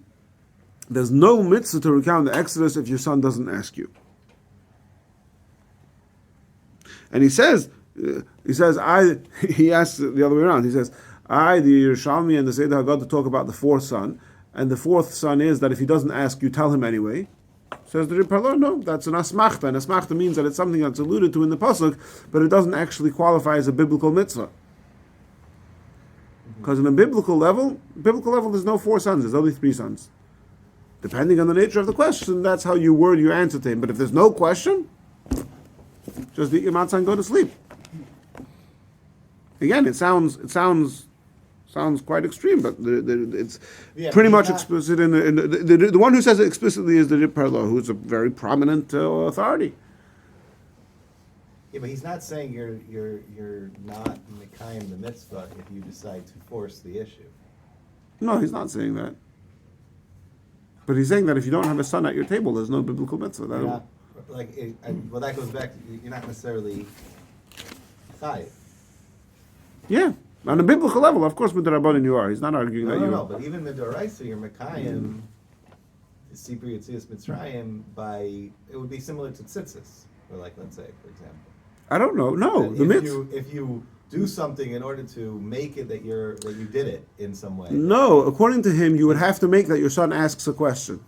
A: there's no mitzvah to recount the Exodus if your son doesn't ask you. And he asks it the other way around. He says, the Yerushalmi and the Seder Haggadah talk about the fourth son, and the fourth son is that if he doesn't ask, you tell him anyway. Says the Rip Parla, no, that's an asmachta. And asmachta means that it's something that's alluded to in the pasuk, but it doesn't actually qualify as a biblical mitzvah. Because in a biblical level, there's no four sons, there's only three sons. Depending on the nature of the question, that's how you word your answer to him. But if there's no question, just eat your matzah and go to sleep. Again, it sounds quite extreme, but it's pretty much explicit in the one who says it explicitly is the Rip Parla, who's a very prominent authority.
B: Yeah, but he's not saying you're not mekayim the mitzvah if you decide to force the issue.
A: No, he's not saying that. But he's saying that if you don't have a son at your table, there's no biblical mitzvah.
B: Well, that goes back to, you're not necessarily chayiv.
A: Yeah, on a biblical level, of course, with the Rabbanan you are. He's not arguing that you are.
B: No, but even midoraisa, you're mekayim the Sipur Yetzias Mitzrayim by, it would be similar to tzitzis, or like, let's say, for example.
A: I don't know. No, the mitzvah.
B: If you do something in order to make it that you did it in some way.
A: No, according to him, you would have to make that your son asks a question.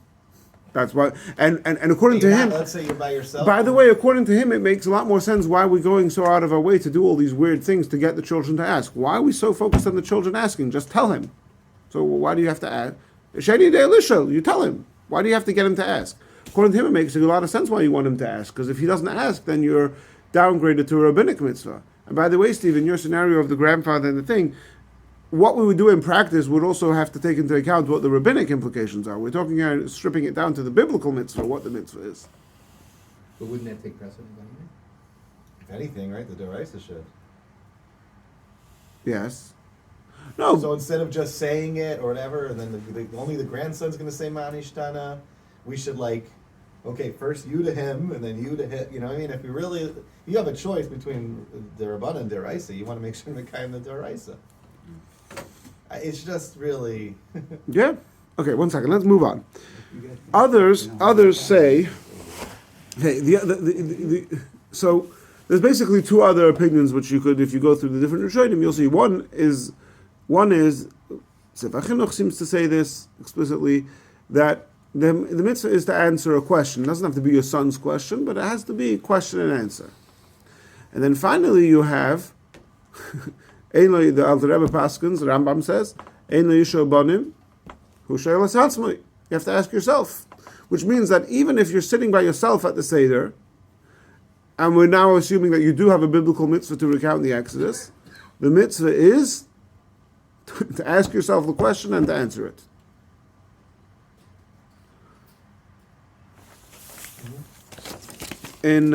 A: That's why, and according to him,
B: let's say you're by yourself.
A: By the way, according to him, it makes a lot more sense why we're going so out of our way to do all these weird things to get the children to ask. Why are we so focused on the children asking? Just tell him. So why do you have to ask? Sheni de Elisha, you tell him. Why do you have to get him to ask? According to him, it makes a lot of sense why you want him to ask. Because if he doesn't ask, then you're downgraded to a rabbinic mitzvah. And by the way, Steve, in your scenario of the grandfather and the thing, what we would do in practice would also have to take into account what the rabbinic implications are. We're talking here, stripping it down to the biblical mitzvah, what the mitzvah is.
E: But wouldn't that take precedent anyway?
B: If anything, right, the Doraisa should.
A: Yes. No.
B: So instead of just saying it or whatever, and then only the grandson's going to say Manishtana, we should okay, first you to him, and then you to him. You know what I mean? If you have a choice between the Rabban and Deraisa, you want to make sure the guy in the Deraisa. It's just really.
A: Yeah. Okay. 1 second. Let's move on. Others say. Okay. So there's basically two other opinions which you could, if you go through the different Rishonim, you'll see. One is Sefer Chinuch seems to say this explicitly, that the mitzvah is to answer a question. It doesn't have to be your son's question, but it has to be question and answer. And then finally you have the Alter Rebbe Paskins, the Rambam says, Ein lo yishol banim, hu she'el atzmai. You have to ask yourself, which means that even if you're sitting by yourself at the Seder, and we're now assuming that you do have a biblical mitzvah to recount the Exodus, the mitzvah is to ask yourself the question and to answer it. In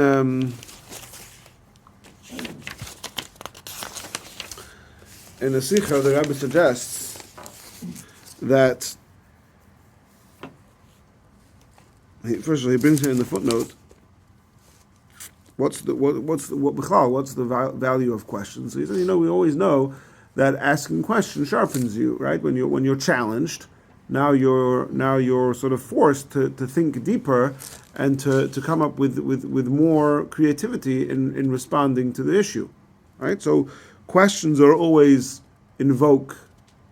A: a Sikha, the Rebbe suggests that first of all, he brings it in the footnote. What's the value of questions? So he says, we always know that asking questions sharpens you, right? When you're challenged, now you're sort of forced to think deeper and to come up with more creativity in responding to the issue, right? So questions are always invoke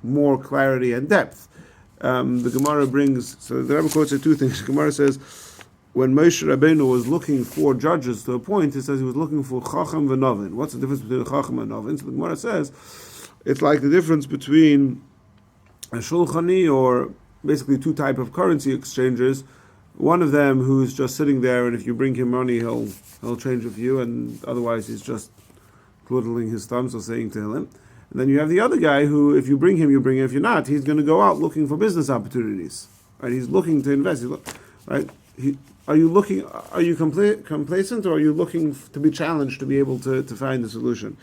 A: more clarity and depth. The Gemara brings, so the Rebbe quotes two things. The Gemara says, when Moshe Rabbeinu was looking for judges to appoint, he says he was looking for Chacham v'Novin. What's the difference between Chacham and Novin? So the Gemara says, it's like the difference between a shulchani, or basically two type of currency exchangers. One of them who's just sitting there, and if you bring him money, he'll change with you, and otherwise he's just twiddling his thumbs or saying to him. And then you have the other guy who, if you bring him, you bring him. If you're not, he's going to go out looking for business opportunities. Right? He's looking to invest. Right? Are you complacent, or are you looking to be challenged to be able to find a solution?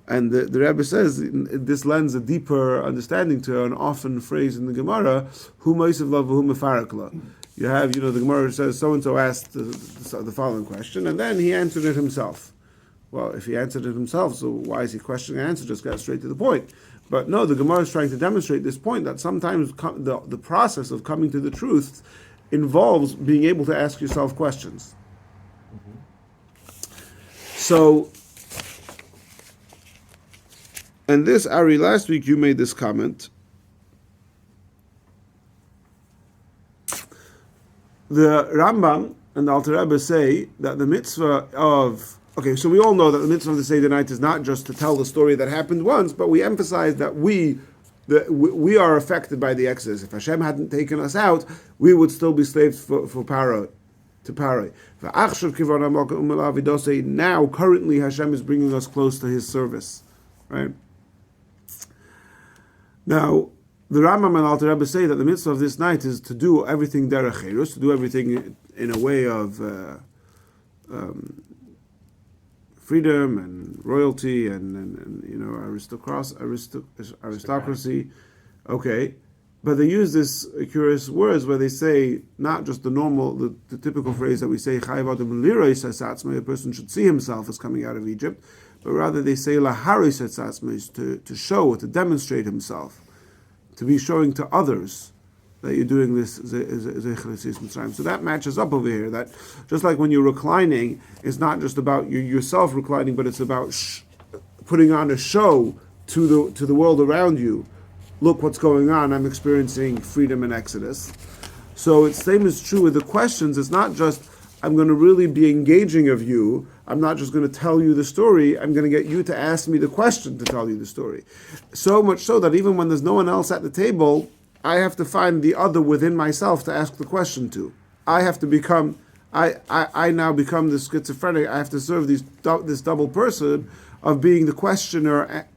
A: And the Rebbe says this lends a deeper understanding to an often phrase in the Gemara, "Hu moisav la v'hu mefarak la." You have, the Gemara says so and so asked the following question, and then he answered it himself. Well, if he answered it himself, so why is he questioning the answer? Just get straight to the point. But no, the Gemara is trying to demonstrate this point that sometimes the process of coming to the truth involves being able to ask yourself questions. So, and this, Ari, last week you made this comment. The Rambam and the Alter Rebbe say that the mitzvah of, so we all know that the mitzvah of the Seder night is not just to tell the story that happened once, but we emphasize that we are affected by the Exodus. If Hashem hadn't taken us out, we would still be slaves to Paro. Now, currently, Hashem is bringing us close to His service, right? Now, the Rambam and Alter Rebbe say that the mitzvah of this night is to do everything derech cherus, to do everything in a way of freedom and royalty and aristocracy. Okay, but they use this curious words where they say not just the typical phrase that we say chayv adam lirois hasatzmai, a person should see himself as coming out of Egypt, but rather they say laharis hasatzmai, to show, to demonstrate himself, to be showing to others that you're doing this Zecher Yetzias Mitzrayim. So that matches up over here, that just like when you're reclining, it's not just about you yourself reclining, but it's about putting on a show to the world around you. Look what's going on, I'm experiencing freedom and Exodus. So it's same is true with the questions. It's not just, I'm going to really be engaging of you, I'm not just going to tell you the story, I'm going to get you to ask me the question to tell you the story. So much so that even when there's no one else at the table, I have to find the other within myself to ask the question to. I have to become, I now become the schizophrenic. I have to serve this double person of being the questioner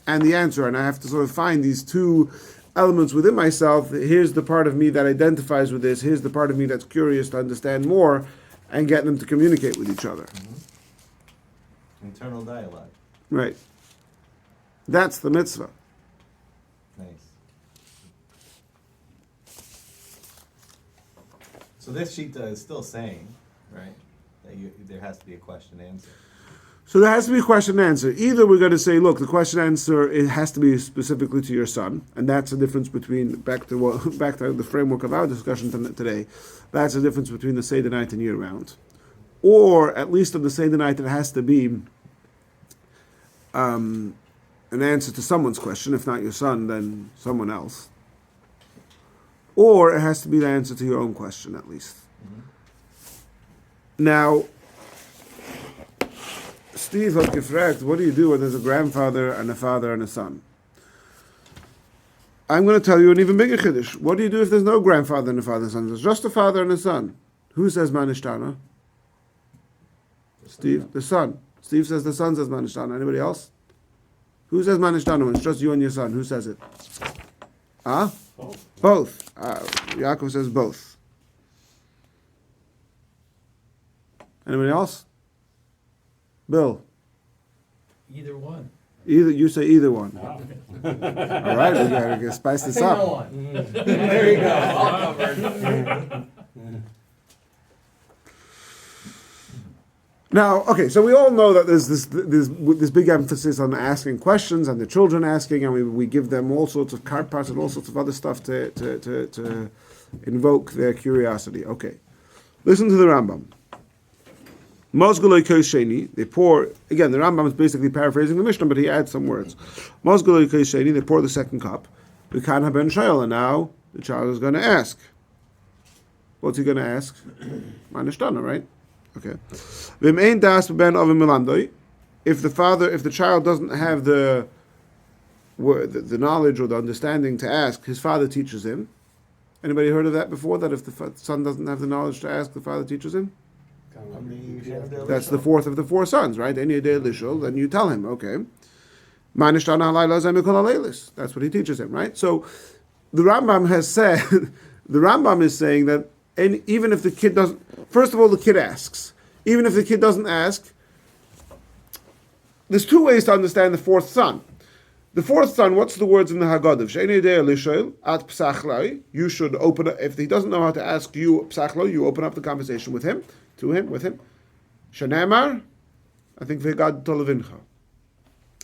A: and the answer. And I have to sort of find these two elements within myself. Here's the part of me that identifies with this. Here's the part of me that's curious to understand more, and get them to communicate with each other.
B: Internal dialogue.
A: Right. That's the mitzvah.
B: Nice. So this sheet is still saying, right, that there has to be a question answer.
A: So there has to be a question and answer. Either we're going to say, look, the question and answer, it has to be specifically to your son, and that's the difference between, back to the framework of our discussion today, that's the difference between the Seder night and year round. Or, at least on the Seder night, it has to be an answer to someone's question. If not your son, then someone else. Or it has to be the answer to your own question, at least. Mm-hmm. Now, Steve hat gefragt, what do you do when there's a grandfather and a father and a son? I'm going to tell you an even bigger chiddush. What do you do if there's no grandfather and a father and a son? There's just a father and a son. Who says manishtana? Steve, the son. Steve says the son says manishtana. Anybody else? Who says manishtana when it's just you and your son? Who says it? Huh? Both. Yaakov says both. Anybody else? Bill.
D: Either one.
A: You say either one. All right, we gotta spice this up.
D: No one. There you go. All covered.
A: Now, okay, so we all know that there's this big emphasis on asking questions and the children asking, and we give them all sorts of karpas and all sorts of other stuff to invoke their curiosity. Okay, listen to the Rambam. Mozguloi Kosheni, they pour, again, the Rambam is basically paraphrasing the Mishnah, but he adds some words. Mozguloi Kosheni, they pour the second cup. We can't have ben shayel, and now the child is going to ask. What's he going to ask? Manishtana, right? Okay. V'im das ben avim milandoi. If the child doesn't have the knowledge or the understanding to ask, his father teaches him. Anybody heard of that before? That if the son doesn't have the knowledge to ask, the father teaches him? That's the fourth of the four sons, right? Any day lishul, then you tell him, okay. That's what he teaches him, right? So the Rambam has said, the Rambam is saying that even if the kid doesn't, first of all, the kid asks. Even if the kid doesn't ask, there's two ways to understand the fourth son. The fourth son, what's the words in the Haggadah? You should open up, if he doesn't know how to ask you, psachlo, you open up the conversation with him. With him. Shanamar, I think Vegad Tolavincha.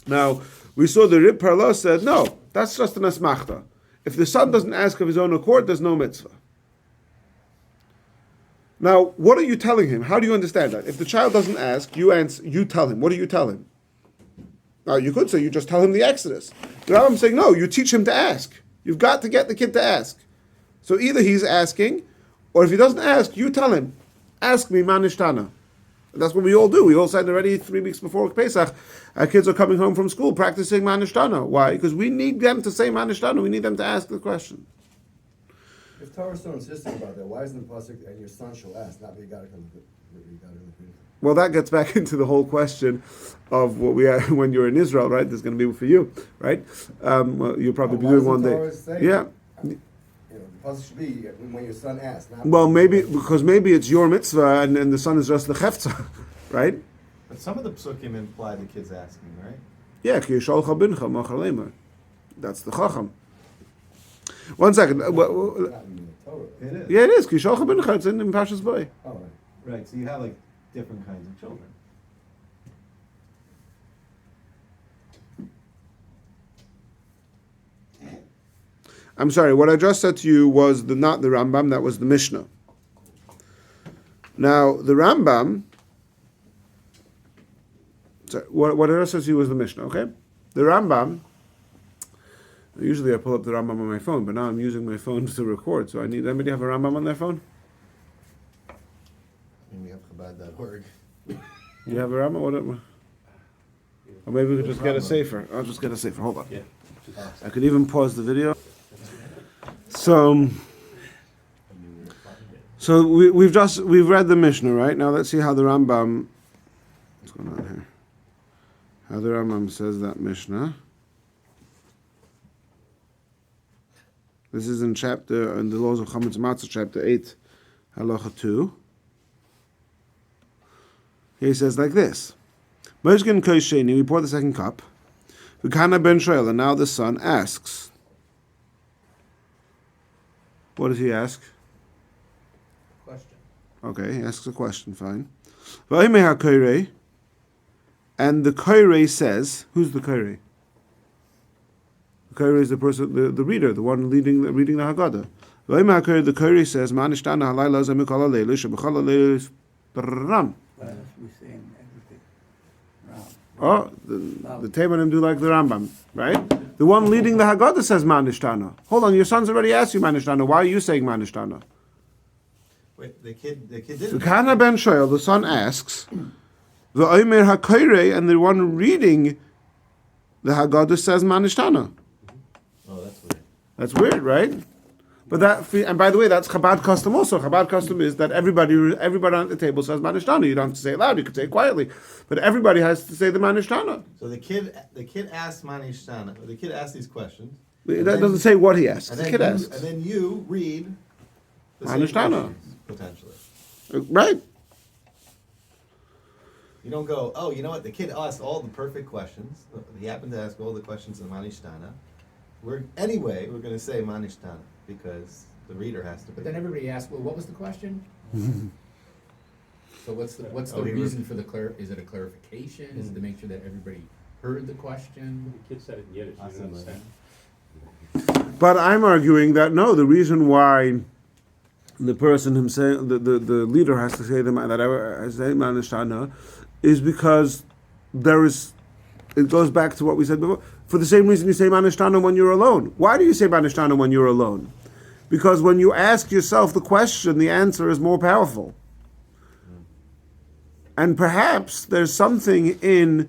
A: Now, we saw the Rib Parla said, no, that's just an asmachta. If the son doesn't ask of his own accord, there's no mitzvah. Now, what are you telling him? How do you understand that? If the child doesn't ask, you tell him. What do you tell him? Now, you could say you just tell him the Exodus. The Rambam's saying, no, you teach him to ask. You've got to get the kid to ask. So either he's asking, or if he doesn't ask, you tell him. Ask me, manishtana. That's what we all do. We all said already 3 weeks before Pesach, our kids are coming home from school practicing manishtana. Why? Because we need them to say manishtana. We need them to ask the question.
F: If Torah is so insistent about that, why isn't the pasuk and your son shall ask, not that you got to come to
A: Well, that gets back into the whole question of what we are when you're in Israel, right? There's going to be for you, right? Well, you'll probably be doing one day. Yeah.
F: The pasuk should be when your son asks. Not
A: well, maybe it's your mitzvah and the son is just the chefza, right?
B: But some of the psukim imply the kid's asking, right?
A: Yeah, ki yisholcha bincha machar leimar. That's the chacham. 1 second.
F: not in the Torah.
B: It is.
A: Yeah, it is. Ki yisholcha bincha. It's in Parshas Boy.
F: Oh, right.
B: Right, so you have like different kinds of children.
A: I'm sorry, what I just said to you was not the Rambam, that was the Mishnah. Now, the Rambam, sorry, what I just said to you was the Mishnah, okay? The Rambam, usually I pull up the Rambam on my phone, but now I'm using my phone to record, so anybody have a Rambam on their phone?
B: I mean, we have Chabad.org.
A: You have a Rambam? Or maybe we could just get a safer. I'll just get a safer, hold on.
B: Yeah.
A: I could even pause the video. So we've read the Mishnah, right? Now let's see how the Rambam, what's going on here? How the Rambam says that Mishnah. This is in the Laws of Chametz Matzah, chapter 8, Halacha 2. He says like this: Meshkin Kosheni, we pour the second cup. V'kana ben shoel, and now the son asks. What does he ask?
D: Question.
A: Okay, he asks a question, fine. V'oimei ha'koirei, and the koirei says, who's the koirei? The koirei is the person, the reader, the one reading the Haggadah. V'oimei ha'koirei, the koirei says, Ma nishtana halayla ze mikol ha'leilu, shebechol ha'leilu ram.
C: Well, we're saying everything.
A: Oh, the Teimanim do like the Rambam, right? The one leading the Haggadah says Manishtana. Hold on, your son's already asked you Manishtana. Why are you saying Manishtana?
B: Wait, the kid didn't.
A: Kana ben Shoel, the son asks, the Omer HaKoirei, and the one reading the Haggadah says Manishtana.
B: Oh, that's weird.
A: That's weird, right? But that, and by the way, that's Chabad custom also. Chabad custom is that everybody at the table says Manishtana. You don't have to say it loud, you can say it quietly. But everybody has to say the Manishtana.
B: So the kid asked Manishtana. The kid asked these questions.
A: That doesn't say what he asks.
B: And
A: The
B: then
A: kid
B: you,
A: asks.
B: and then you read the same
A: Manishtana.
B: questions, potentially.
A: Right.
B: You don't go, oh, you know what? The kid asked all the perfect questions. He happened to ask all the questions in Manishtana. We're going to say Manishtana because the reader has to.
D: But then everybody asks, well, what was the question? So what's the reason for the is it a clarification? Is it to make sure that everybody heard the question?
G: The kid said it in Yiddish, you don't understand?
A: But I'm arguing that no, the reason why the person himself, the leader has to say Manishtana, is because it goes back to what we said before. For the same reason you say Manishtana when you're alone. Why do you say Manishtana when you're alone? Because when you ask yourself the question, the answer is more powerful. And perhaps there's something in,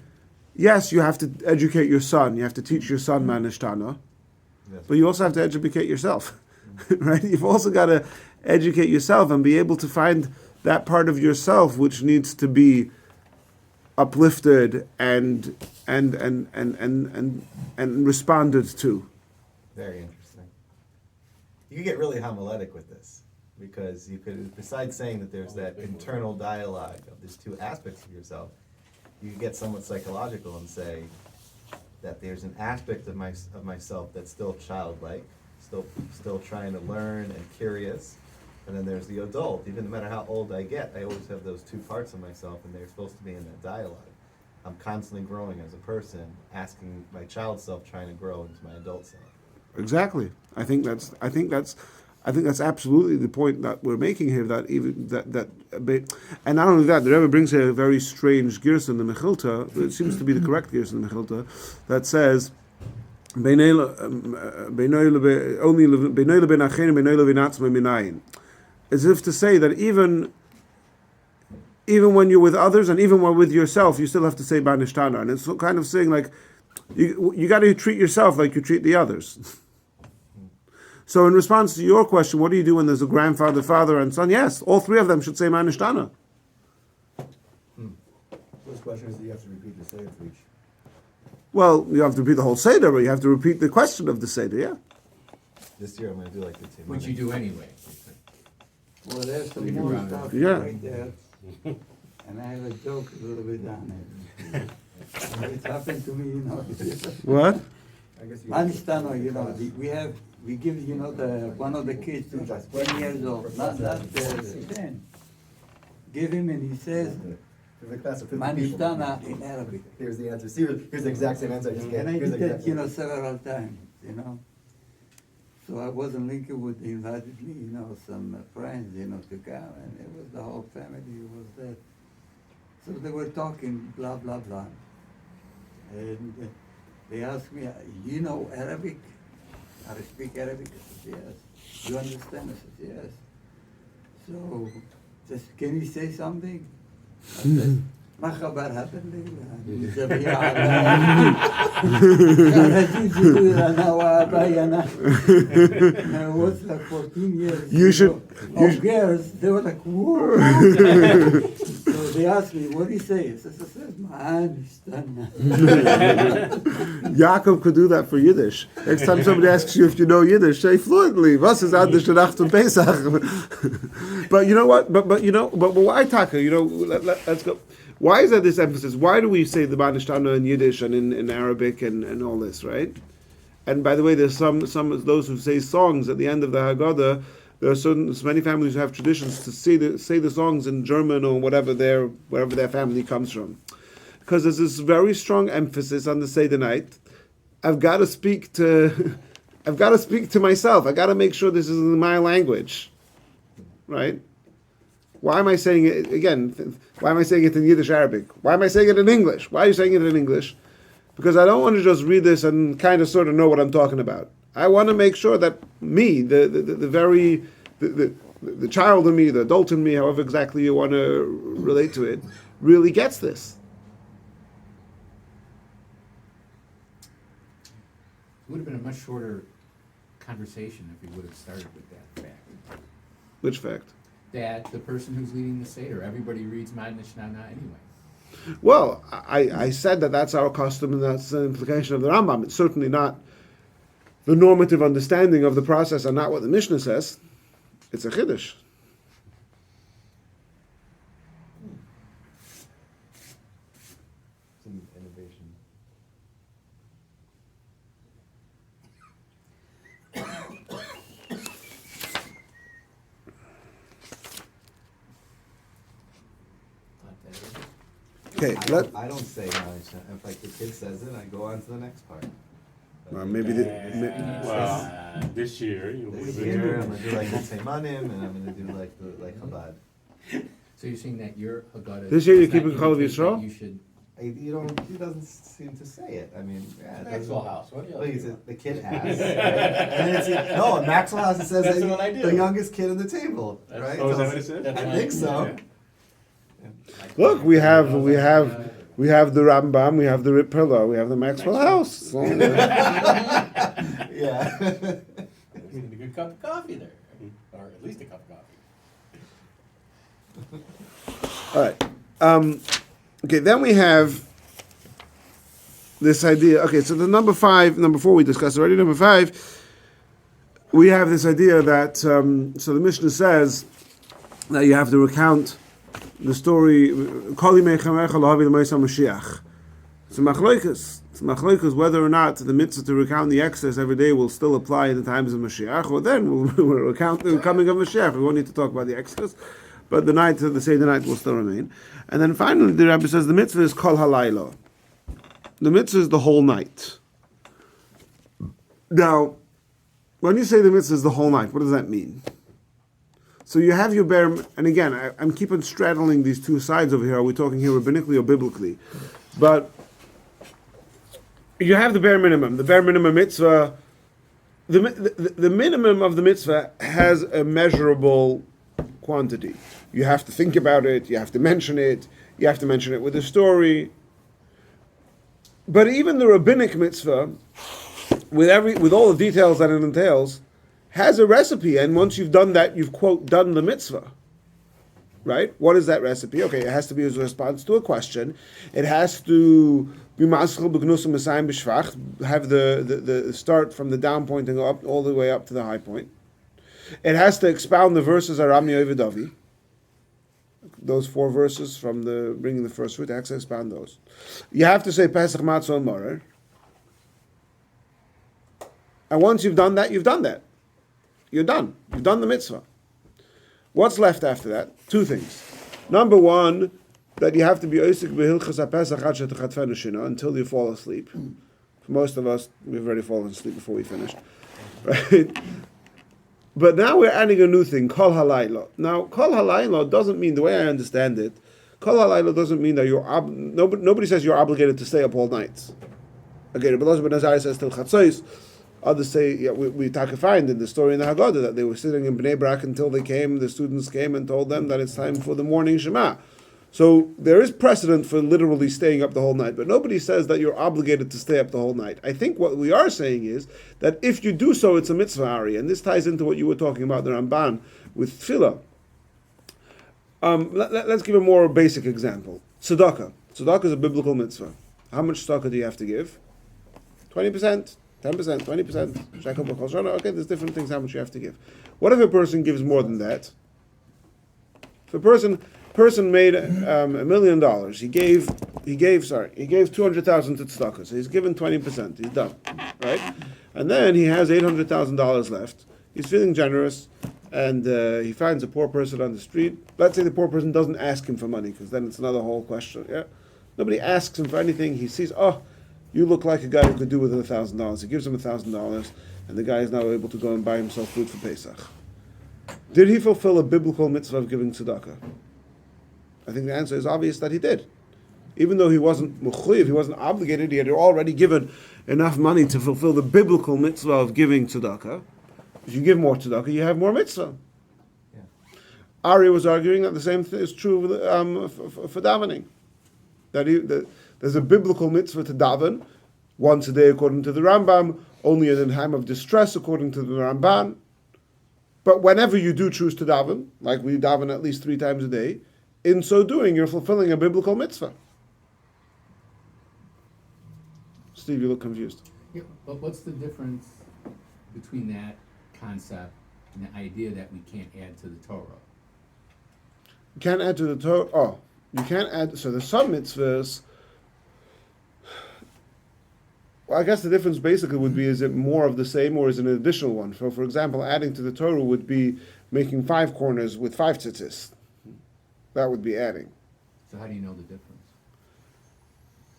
A: yes, you have to educate your son, you have to teach your son Manishtana,
B: Yes.
A: but you also have to educate yourself, right? You've also got to educate yourself and be able to find that part of yourself which needs to be uplifted and responded to.
B: Very interesting. You could get really homiletic with this because you could, besides saying that there's that internal dialogue of these two aspects of yourself, you could get somewhat psychological and say that there's an aspect of myself that's still childlike, still trying to learn and curious, and then there's the adult. Even no matter how old I get, I always have those two parts of myself, and they're supposed to be in that dialogue. I'm constantly growing as a person, asking my child self, trying to grow into my adult self.
A: Exactly. I think that's absolutely the point that we're making here. That even and not only that, the Rebbe brings a very strange girsa in the Mechilta. It seems to be the correct girsa in the Mechilta that says, as if to say that even when you're with others and even when with yourself, you still have to say Banishtana. And it's kind of saying like, you got to treat yourself like you treat the others. So in response to your question, what do you do when there's a grandfather, father, and son? Yes, all three of them should say Manishtana.
F: First question is, do you have to repeat the same for each?
A: Well, you have to repeat the whole Seder, but you have to repeat the question of the Seder, yeah.
B: This year I'm going to do like the same.
D: Which you do anyway.
C: Well, there's some
D: Leave it
C: more
D: around.
C: stuff
A: Yeah.
C: right there. And I have a joke a little bit on it. It's happened to me, you know.
A: What?
F: I guess you.
C: Manistano, you know, we give, you know, one of the kids who's 10 years old, not 10. Give him and he says,
F: There's a class of 50 people.
C: Manistana in Arabic.
F: Here's the answer. See, here's the exact same answer I just gave.
C: And I
F: Here's
C: did
F: the
C: that,
F: exact
C: you know,
F: same.
C: several times, you know. So I was in Lincolnwood, they invited me, you know, some friends, you know, to come, and it was the whole family was there. So they were talking, blah, blah, blah. And they asked me, you know Arabic? I speak Arabic? I said, yes. You understand? I said, yes. So, just, can you say something? I said, ما خبر هذا اللي جميع أنا وأباينا. I was like 14 years.
A: You should-
C: Girls, they were like, whoa. So they asked me, what do you say? I said, man,
A: Yaakov could do that for Yiddish. Next time somebody asks you if you know Yiddish, say fluently. Was is anders the Nacht von Pesach? But you know what? But why Taka? You know, let's go. Why is that this emphasis? Why do we say the Banishtana in Yiddish and in Arabic and all this, right? And by the way, there's some of those who say songs at the end of the Haggadah. There are so many families who have traditions to say the songs in German or wherever their family comes from, because there's this very strong emphasis on the Seder night. I've got to speak to myself. I got to make sure this is in my language, right? Why am I saying it again? Why am I saying it in Yiddish Arabic? Why am I saying it in English? Why are you saying it in English? Because I don't want to just read this and kind of sort of know what I'm talking about. I want to make sure that me, the child in me, the adult in me, however exactly you want to relate to it, really gets this.
H: It would have been a much shorter conversation if we would have started with that fact.
A: Which fact?
H: That the person who's leading the Seder, everybody reads Madna Shnana anyway.
A: Well, I said that that's our custom and that's an implication of the Rambam. It's certainly not the normative understanding of the process and not what the Mishnah says. It's a Chiddush.
B: It's an innovation.
A: Okay,
B: I don't say knowledge. If like the kid says it, I go on to the next part.
A: well, maybe the,
G: Well, this year,
B: This year, I'm gonna do like Mitzvah and I'm gonna do like Chabad.
H: So you're saying that your Haggadah.
A: This year you're
H: does not
A: keeping Chol of
H: indicate that
A: Yisrael?
H: You should.
B: You don't. He doesn't seem to say it. I mean, yeah. it
E: Maxwell
B: doesn't-
E: House, what do you?
B: Well, he said the kid asks. And then it's, no, in Maxwell House it says
E: That's
B: that
E: what I do.
B: the youngest kid in the table, right?
G: Oh, is that
B: So-
G: what it said?
B: I think so.
A: look, we have the Rambam, we have the Rip Pillar, we have the Maxwell House. So,
B: Yeah.
E: We need a good cup of coffee there, or at least a cup of coffee.
A: all right. Okay, then we have this idea. Okay, so the number 4 we discussed already. Number 5, we have this idea that so the Mishnah says that you have to recount the story. Kol yimei chamecha lahavi l'moisei Mashiach. It's a machlokas whether or not the mitzvah to recount the Exodus every day will still apply in the times of Mashiach, or then we'll recount the coming of Mashiach. We won't need to talk about the Exodus, but the Seder night will still remain. And then finally, the Rabbi says the mitzvah is kol halaylo. The mitzvah is the whole night. Now, when you say the mitzvah is the whole night, what does that mean? So you have your bare, and again, I'm keeping straddling these two sides over here. Are we talking here rabbinically or biblically? But you have the bare minimum. The bare minimum mitzvah, the minimum of the mitzvah has a measurable quantity. You have to think about it, you have to mention it with a story. But even the rabbinic mitzvah, with all the details that it entails, has a recipe, and once you've done that, you've, quote, done the mitzvah. Right? What is that recipe? Okay, it has to be as a response to a question. It has to be maschel b'gnusum esayim b'shvach, have the start from the down point and go up all the way up to the high point. It has to expound the verses Aram Yovedavi. Those 4 verses from the bringing the first fruit, it has to expound those. You have to say Pesach Matzah and Morer. And once you've done that, you've done that. You're done. You've done the mitzvah. What's left after that? 2 things. Number 1, that you have to be oisik b'hilchas haPesach ad shetachatfenu shina until you fall asleep. For most of us, we've already fallen asleep before we finished. Right? But now we're adding a new thing, kol halayla. Now, kol halayla doesn't mean, the way I understand it, kol halayla doesn't mean that you're nobody says you're obligated to stay up all night. Okay, Rabbi Elazar ben Azariah says till chatzos. Others say, yeah, we find in the story in the Haggadah that they were sitting in Bnei Brak until the students came and told them that it's time for the morning Shema. So there is precedent for literally staying up the whole night, but nobody says that you're obligated to stay up the whole night. I think what we are saying is that if you do so, it's a mitzvah ari, and this ties into what you were talking about, the Ramban, with tefillah. Let's give a more basic example. Tzedakah. Tzedakah is a biblical mitzvah. How much tzedakah do you have to give? 20%. 10%, 20%, shekel b'chol shana. Okay, there's different things how much you have to give. What if a person gives more than that? If a person person made $1 million. He gave 200,000 to tzedakah. So he's given 20%. He's done, right? And then he has $800,000 left. He's feeling generous, and he finds a poor person on the street. Let's say the poor person doesn't ask him for money, because then it's another whole question. Yeah, nobody asks him for anything. He sees, oh, you look like a guy who could do with $1,000. He gives him $1,000, and the guy is now able to go and buy himself food for Pesach. Did he fulfill a biblical mitzvah of giving tzedakah? I think the answer is obvious that he did. Even though he wasn't mechuyev, he wasn't obligated, he had already given enough money to fulfill the biblical mitzvah of giving tzedakah. If you give more tzedakah, you have more mitzvah.
B: Yeah.
A: Ari was arguing that the same thing is true for davening. That there's a biblical mitzvah to daven once a day according to the Rambam, only in a time of distress according to the Ramban. But whenever you do choose to daven, like we daven at least 3 times a day, in so doing, you're fulfilling a biblical mitzvah. Steve, you look confused.
H: Yeah, but what's the difference between that concept and the idea that we can't add to the Torah?
A: You can't add to the Torah. Oh, you can't add. So there's some mitzvahs. Well, I guess the difference basically would be: is it more of the same, or is it an additional one? So, for example, adding to the Torah would be making 5 corners with 5 tzitzis. That would be adding.
H: So how do you know the difference?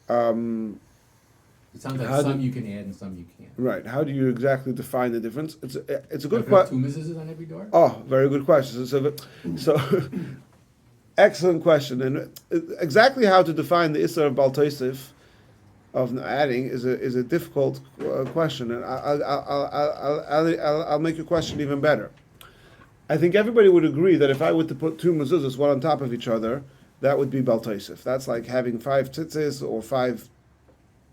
A: Um,
H: It sounds like some you can add and some you can't.
A: right. How do you exactly define the difference? It's a good
H: Like there are
A: question.
H: 2 mezuzahs on every door?
A: Oh, very good question. So excellent question. And exactly how to define the Isser of Baal Tosef of adding is a difficult question, and I'll make your question even better. I think everybody would agree that if I were to put 2 mezuzahs one on top of each other, that would be Baal Tosef. That's like having 5 tzitzis or 5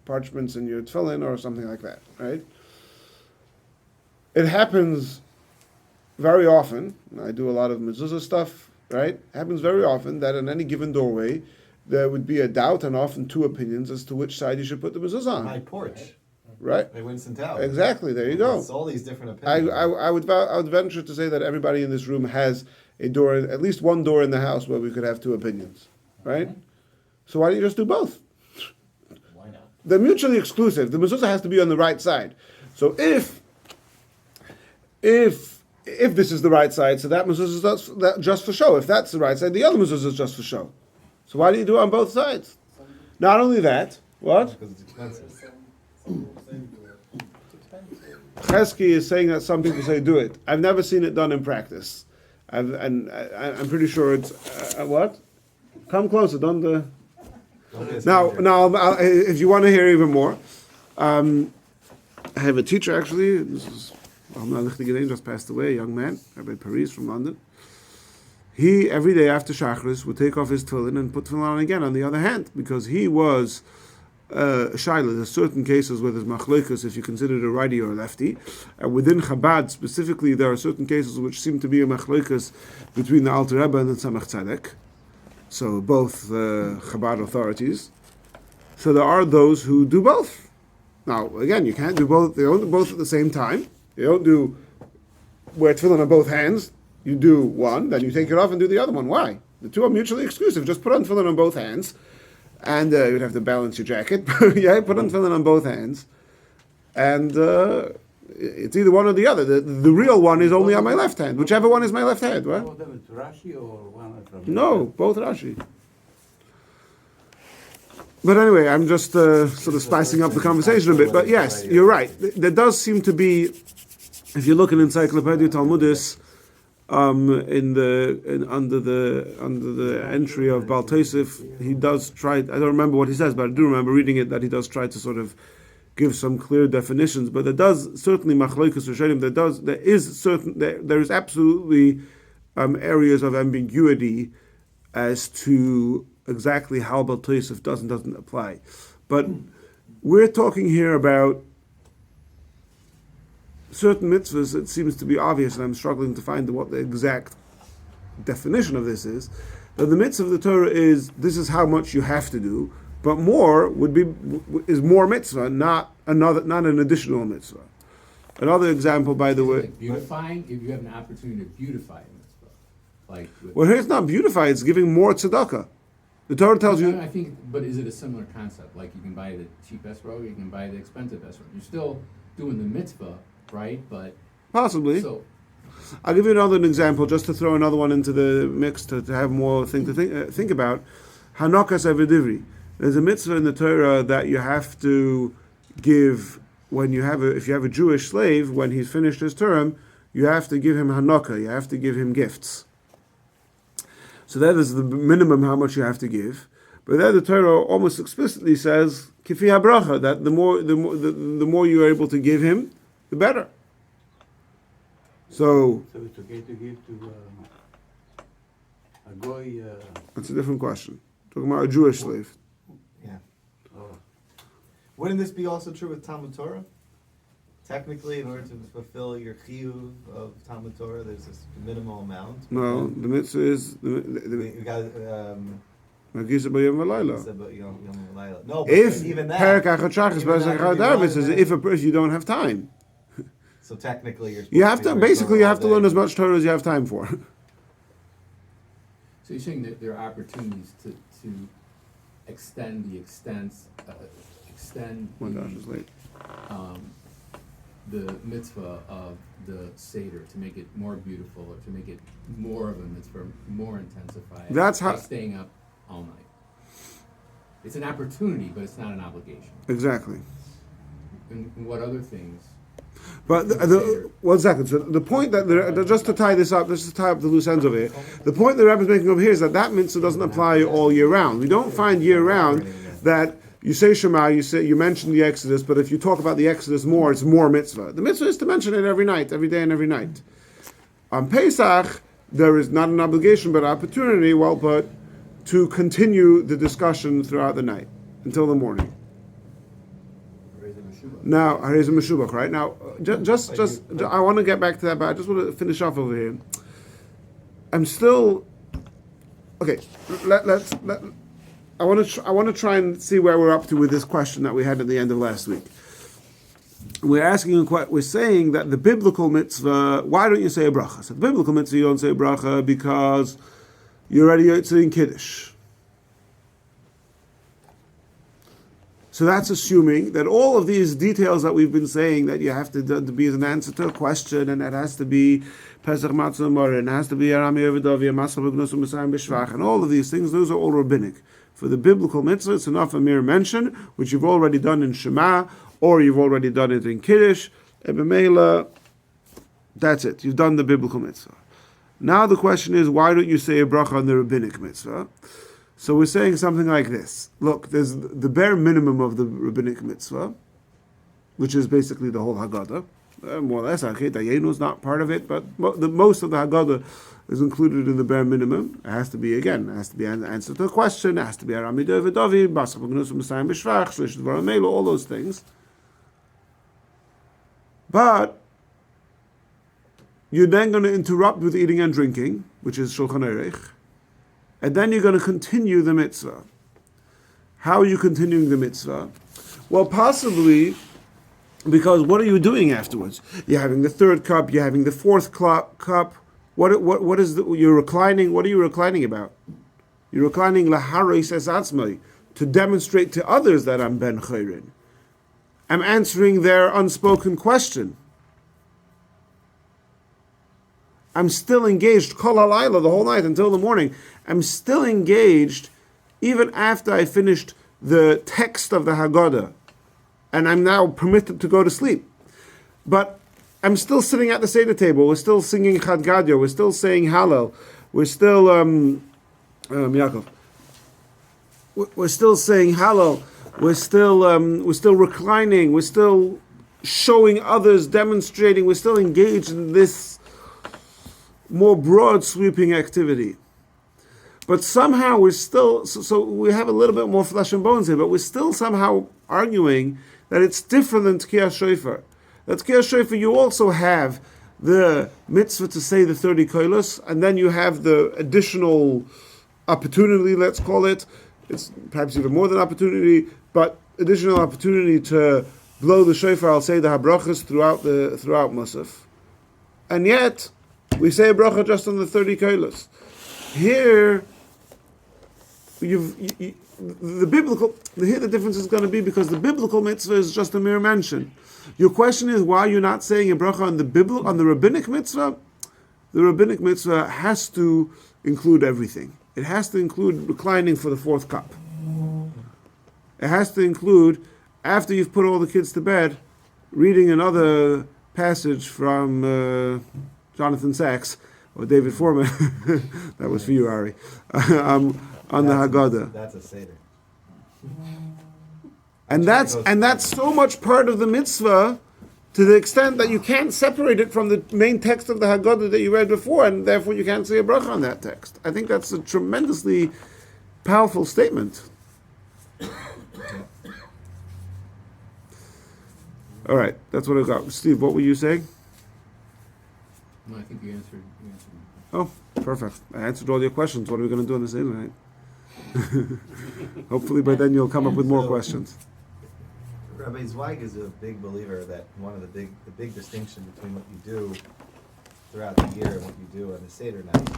A: parchments in your tefillin or something like that, right? It happens very often. I do a lot of mezuzah stuff, right? It happens very often that in any given doorway, there would be a doubt and often 2 opinions as to which side you should put the mezuzah on.
B: My porch,
A: Right?
B: by Winston Tower.
A: Exactly. There you go.
B: It's all these different
A: I
B: opinions.
A: would venture to say that everybody in this room has a door, at least one door in the house where we could have 2 opinions, right? So why don't you just do both?
D: Why not?
A: They're mutually exclusive. The mezuzah has to be on the right side. So if this is the right side, so that mezuzah is just for show. If that's the right side, the other mezuzah is just for show. So why do you do it on both sides? Not only that, what?
B: Because it's expensive.
A: Chesky is saying that some people say do it. I've never seen it done in practice. I'm pretty sure it's what? Come closer, don't. Now, if you want to hear even more, I have a teacher actually. This is just passed away, a young man, Rabbi Paris from London. He every day after Shachris would take off his tefillin and put tefillin on again on the other hand, because he was Shaila. There's certain cases where there's machlokas if you consider it a righty or a lefty. Within Chabad specifically, there are certain cases which seem to be a machlokas between the Alter Rebbe and the Tzemach Tzedek. So both Chabad authorities. So there are those who do both. Now again, you can't do both. They don't do both at the same time. You don't do wear tefillin on both hands. You do one, then you take it off and do the other one. Why? The 2 are mutually exclusive. Just put on tefillin on both hands, and you'd have to balance your jacket. Yeah, put on tefillin on both hands, and it's either one or the other. The real one is only on my left hand. Whichever one is my left hand, right?
C: Both of them is Rashi or one from
A: No, both Rashi. But anyway, I'm just sort of spicing up the conversation a bit. But yes, you're right. There does seem to be, if you look in Encyclopedia Talmudis, under the entry of Baal Tosef, he does try. I don't remember what he says, but I do remember reading it that he does try to sort of give some clear definitions. But there does certainly machlokas rishonim. There is absolutely areas of ambiguity as to exactly how Baal Tosef doesn't apply. But we're talking here about certain mitzvahs. It seems to be obvious, and I'm struggling to find what the exact definition of this is. That the mitzvah of the Torah is this is how much you have to do, but more is more mitzvah, not an additional mitzvah. Another example, by the way.
H: Like beautifying, if you have an opportunity to beautify a mitzvah. Like,
A: Well, here it's not beautified, it's giving more tzedakah. The Torah tells you,
H: I think, but is it a similar concept? Like you can buy the cheap esrog, you can buy the expensive esrog. You're still doing the mitzvah, right? But
A: possibly.
H: so
A: I'll give you another example, just to throw another one into the mix, to have more thing to think about. Hanokas Avidivri. There's a mitzvah in the Torah that you have to give when you have if you have a Jewish slave, when he's finished his term, you have to give him Hanukkah, you have to give him gifts. So that is the minimum how much you have to give. But there the Torah almost explicitly says, Kifi HaBracha, that the more you are able to give him, the better. So
C: it's okay to give to a goy.
A: That's a different question. Talking about a Jewish slave.
B: Yeah.
C: Oh,
B: Wouldn't this be also true with Talmud Torah? Technically, in order to fulfill your chiyuv of Talmud Torah, there's this minimal amount.
A: No, the mitzvah is
B: You got
A: Magisa B'Yom V'Layla.
B: Yom V'Layla. No, but
A: If
B: even that.
A: Perak Achad
B: even that
A: Shachas
B: would be
A: Darvis is
B: relevant.
A: if you don't have time.
B: So technically, you're.
A: You have
B: supposed
A: to
B: be
A: basically you have to
B: all
A: learn
B: day.
A: as much Torah as you have time for.
H: So you're saying that there are opportunities to extend the extend
A: Oh my gosh, it's late.
H: the mitzvah of the Seder, to make it more beautiful, or to make it more of a mitzvah, more intensified.
A: That's how-
H: by staying up all night. It's an opportunity, but it's not an obligation.
A: Exactly.
H: And what other things?
A: But one second. So the point that just to tie this up, just to tie up the loose ends over here. The point the Rebbe is making over here is that mitzvah doesn't apply all year round. We don't find year round that you say Shema, you mention the Exodus, but if you talk about the Exodus more, it's more mitzvah. The mitzvah is to mention it every night, every day and every night. On Pesach, there is not an obligation but an opportunity, but to continue the discussion throughout the night until the morning. Now, Harezim Meshubach, right? Now, just, I want to get back to that, but I just want to finish off over here. I'm still okay. I want to try and see where we're up to with this question that we had at the end of last week. We're saying that the biblical mitzvah. Why don't you say a bracha? So the biblical mitzvah, you don't say a bracha because you're already yotzei kiddush. So that's assuming that all of these details that we've been saying, that you have to be as an answer to a question, and it has to be Pesach Matzah Morin, it has to be Arami Ovidovi, Masal B'Gnus U'Mesayim B'Shvach, and all of these things, those are all rabbinic. For the biblical mitzvah, it's enough a mere mention, which you've already done in Shema, or you've already done it in Kiddush, and B'Meila, that's it. You've done the biblical mitzvah. Now the question is, why don't you say a bracha on the rabbinic mitzvah? So we're saying something like this. Look, there's the bare minimum of the rabbinic mitzvah, which is basically the whole Haggadah. More or less, Yenu is not part of it, but most of the Haggadah is included in the bare minimum. It has to be, again, an answer to a question, it has to be Arami Dovidovi, Basach B'Gnus U'Mesayim B'Shvach, Shlish Dvarim Meilu, all those things. But you're then going to interrupt with eating and drinking, which is Shulchan Aruch, and then you're going to continue the mitzvah. How are you continuing the mitzvah? Well, possibly because what are you doing afterwards? You're having the third cup, you're having the fourth cup. What is you're reclining? What are you reclining about? You're reclining laharis es atzmai, to demonstrate to others that I'm ben chayrin. I'm answering their unspoken question. I'm still engaged kol halayla, the whole night until the morning. I'm still engaged even after I finished the text of the Haggadah, and I'm now permitted to go to sleep. But I'm still sitting at the Seder table. We're still singing Chad Gadya. We're still saying Hallel. We're still Yaakov. We're still saying Hallel. We're still reclining. We're still showing others, demonstrating. We're still engaged in this more broad sweeping activity. But somehow we're still, so we have a little bit more flesh and bones here, but we're still somehow arguing that it's different than Tkiyah Shofar. That Tkiyah Shofar, you also have the mitzvah to say the 30 koilos, and then you have the additional opportunity, let's call it. It's perhaps even more than opportunity, but additional opportunity to blow the shofar, I'll say the habrachas throughout Musaf. And yet, We say a bracha just on the 30 kailas. Here, the biblical, here the difference is going to be because the biblical mitzvah is just a mere mention. Your question is why you're not saying a bracha on the rabbinic mitzvah? The rabbinic mitzvah has to include everything. It has to include reclining for the fourth cup. It has to include, after you've put all the kids to bed, reading another passage from Jonathan Sachs or David Foreman. That was for you, Ari. On the Haggadah.
B: That's a Seder.
A: And that's so much part of the mitzvah to the extent that you can't separate it from the main text of the Haggadah that you read before, and therefore you can't say a bracha on that text. I think that's a tremendously powerful statement. All right, that's what I got. Steve, what were you saying?
H: No, I think you answered.
A: Oh, perfect. I answered all your questions. What are we going to do on this Seder night? Hopefully by then you'll come up with more questions.
B: Rabbi Zweig is a big believer that one of the big distinction between what you do throughout the year and what you do on the Seder night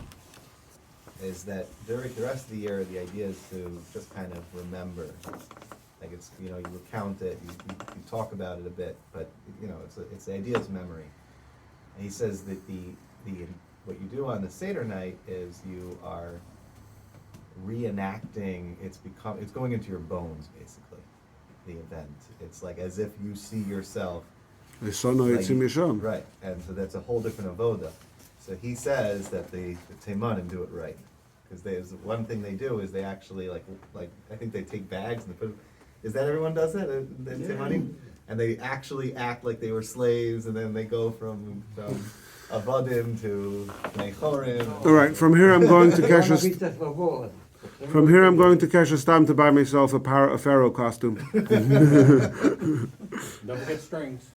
B: is that during the rest of the year, the idea is to just kind of remember. Like it's, you recount it, you talk about it a bit, but, it's the idea is memory. And he says that what you do on the Seder night is you are reenacting, it's going into your bones, basically, the event. It's like as if you see yourself. Right, and so that's a whole different avoda. So he says that the Teimanim do it right. Because there's one thing they do is they actually, like I think they take bags and they put, is that everyone does that in Teimanim? And they actually act like they were slaves, and then they go from Avadim to Nechorim.
A: All right, from here I'm going to Keshes. From here I'm going to Keshes Stam to buy myself a pharaoh costume.
E: Don't forget strings.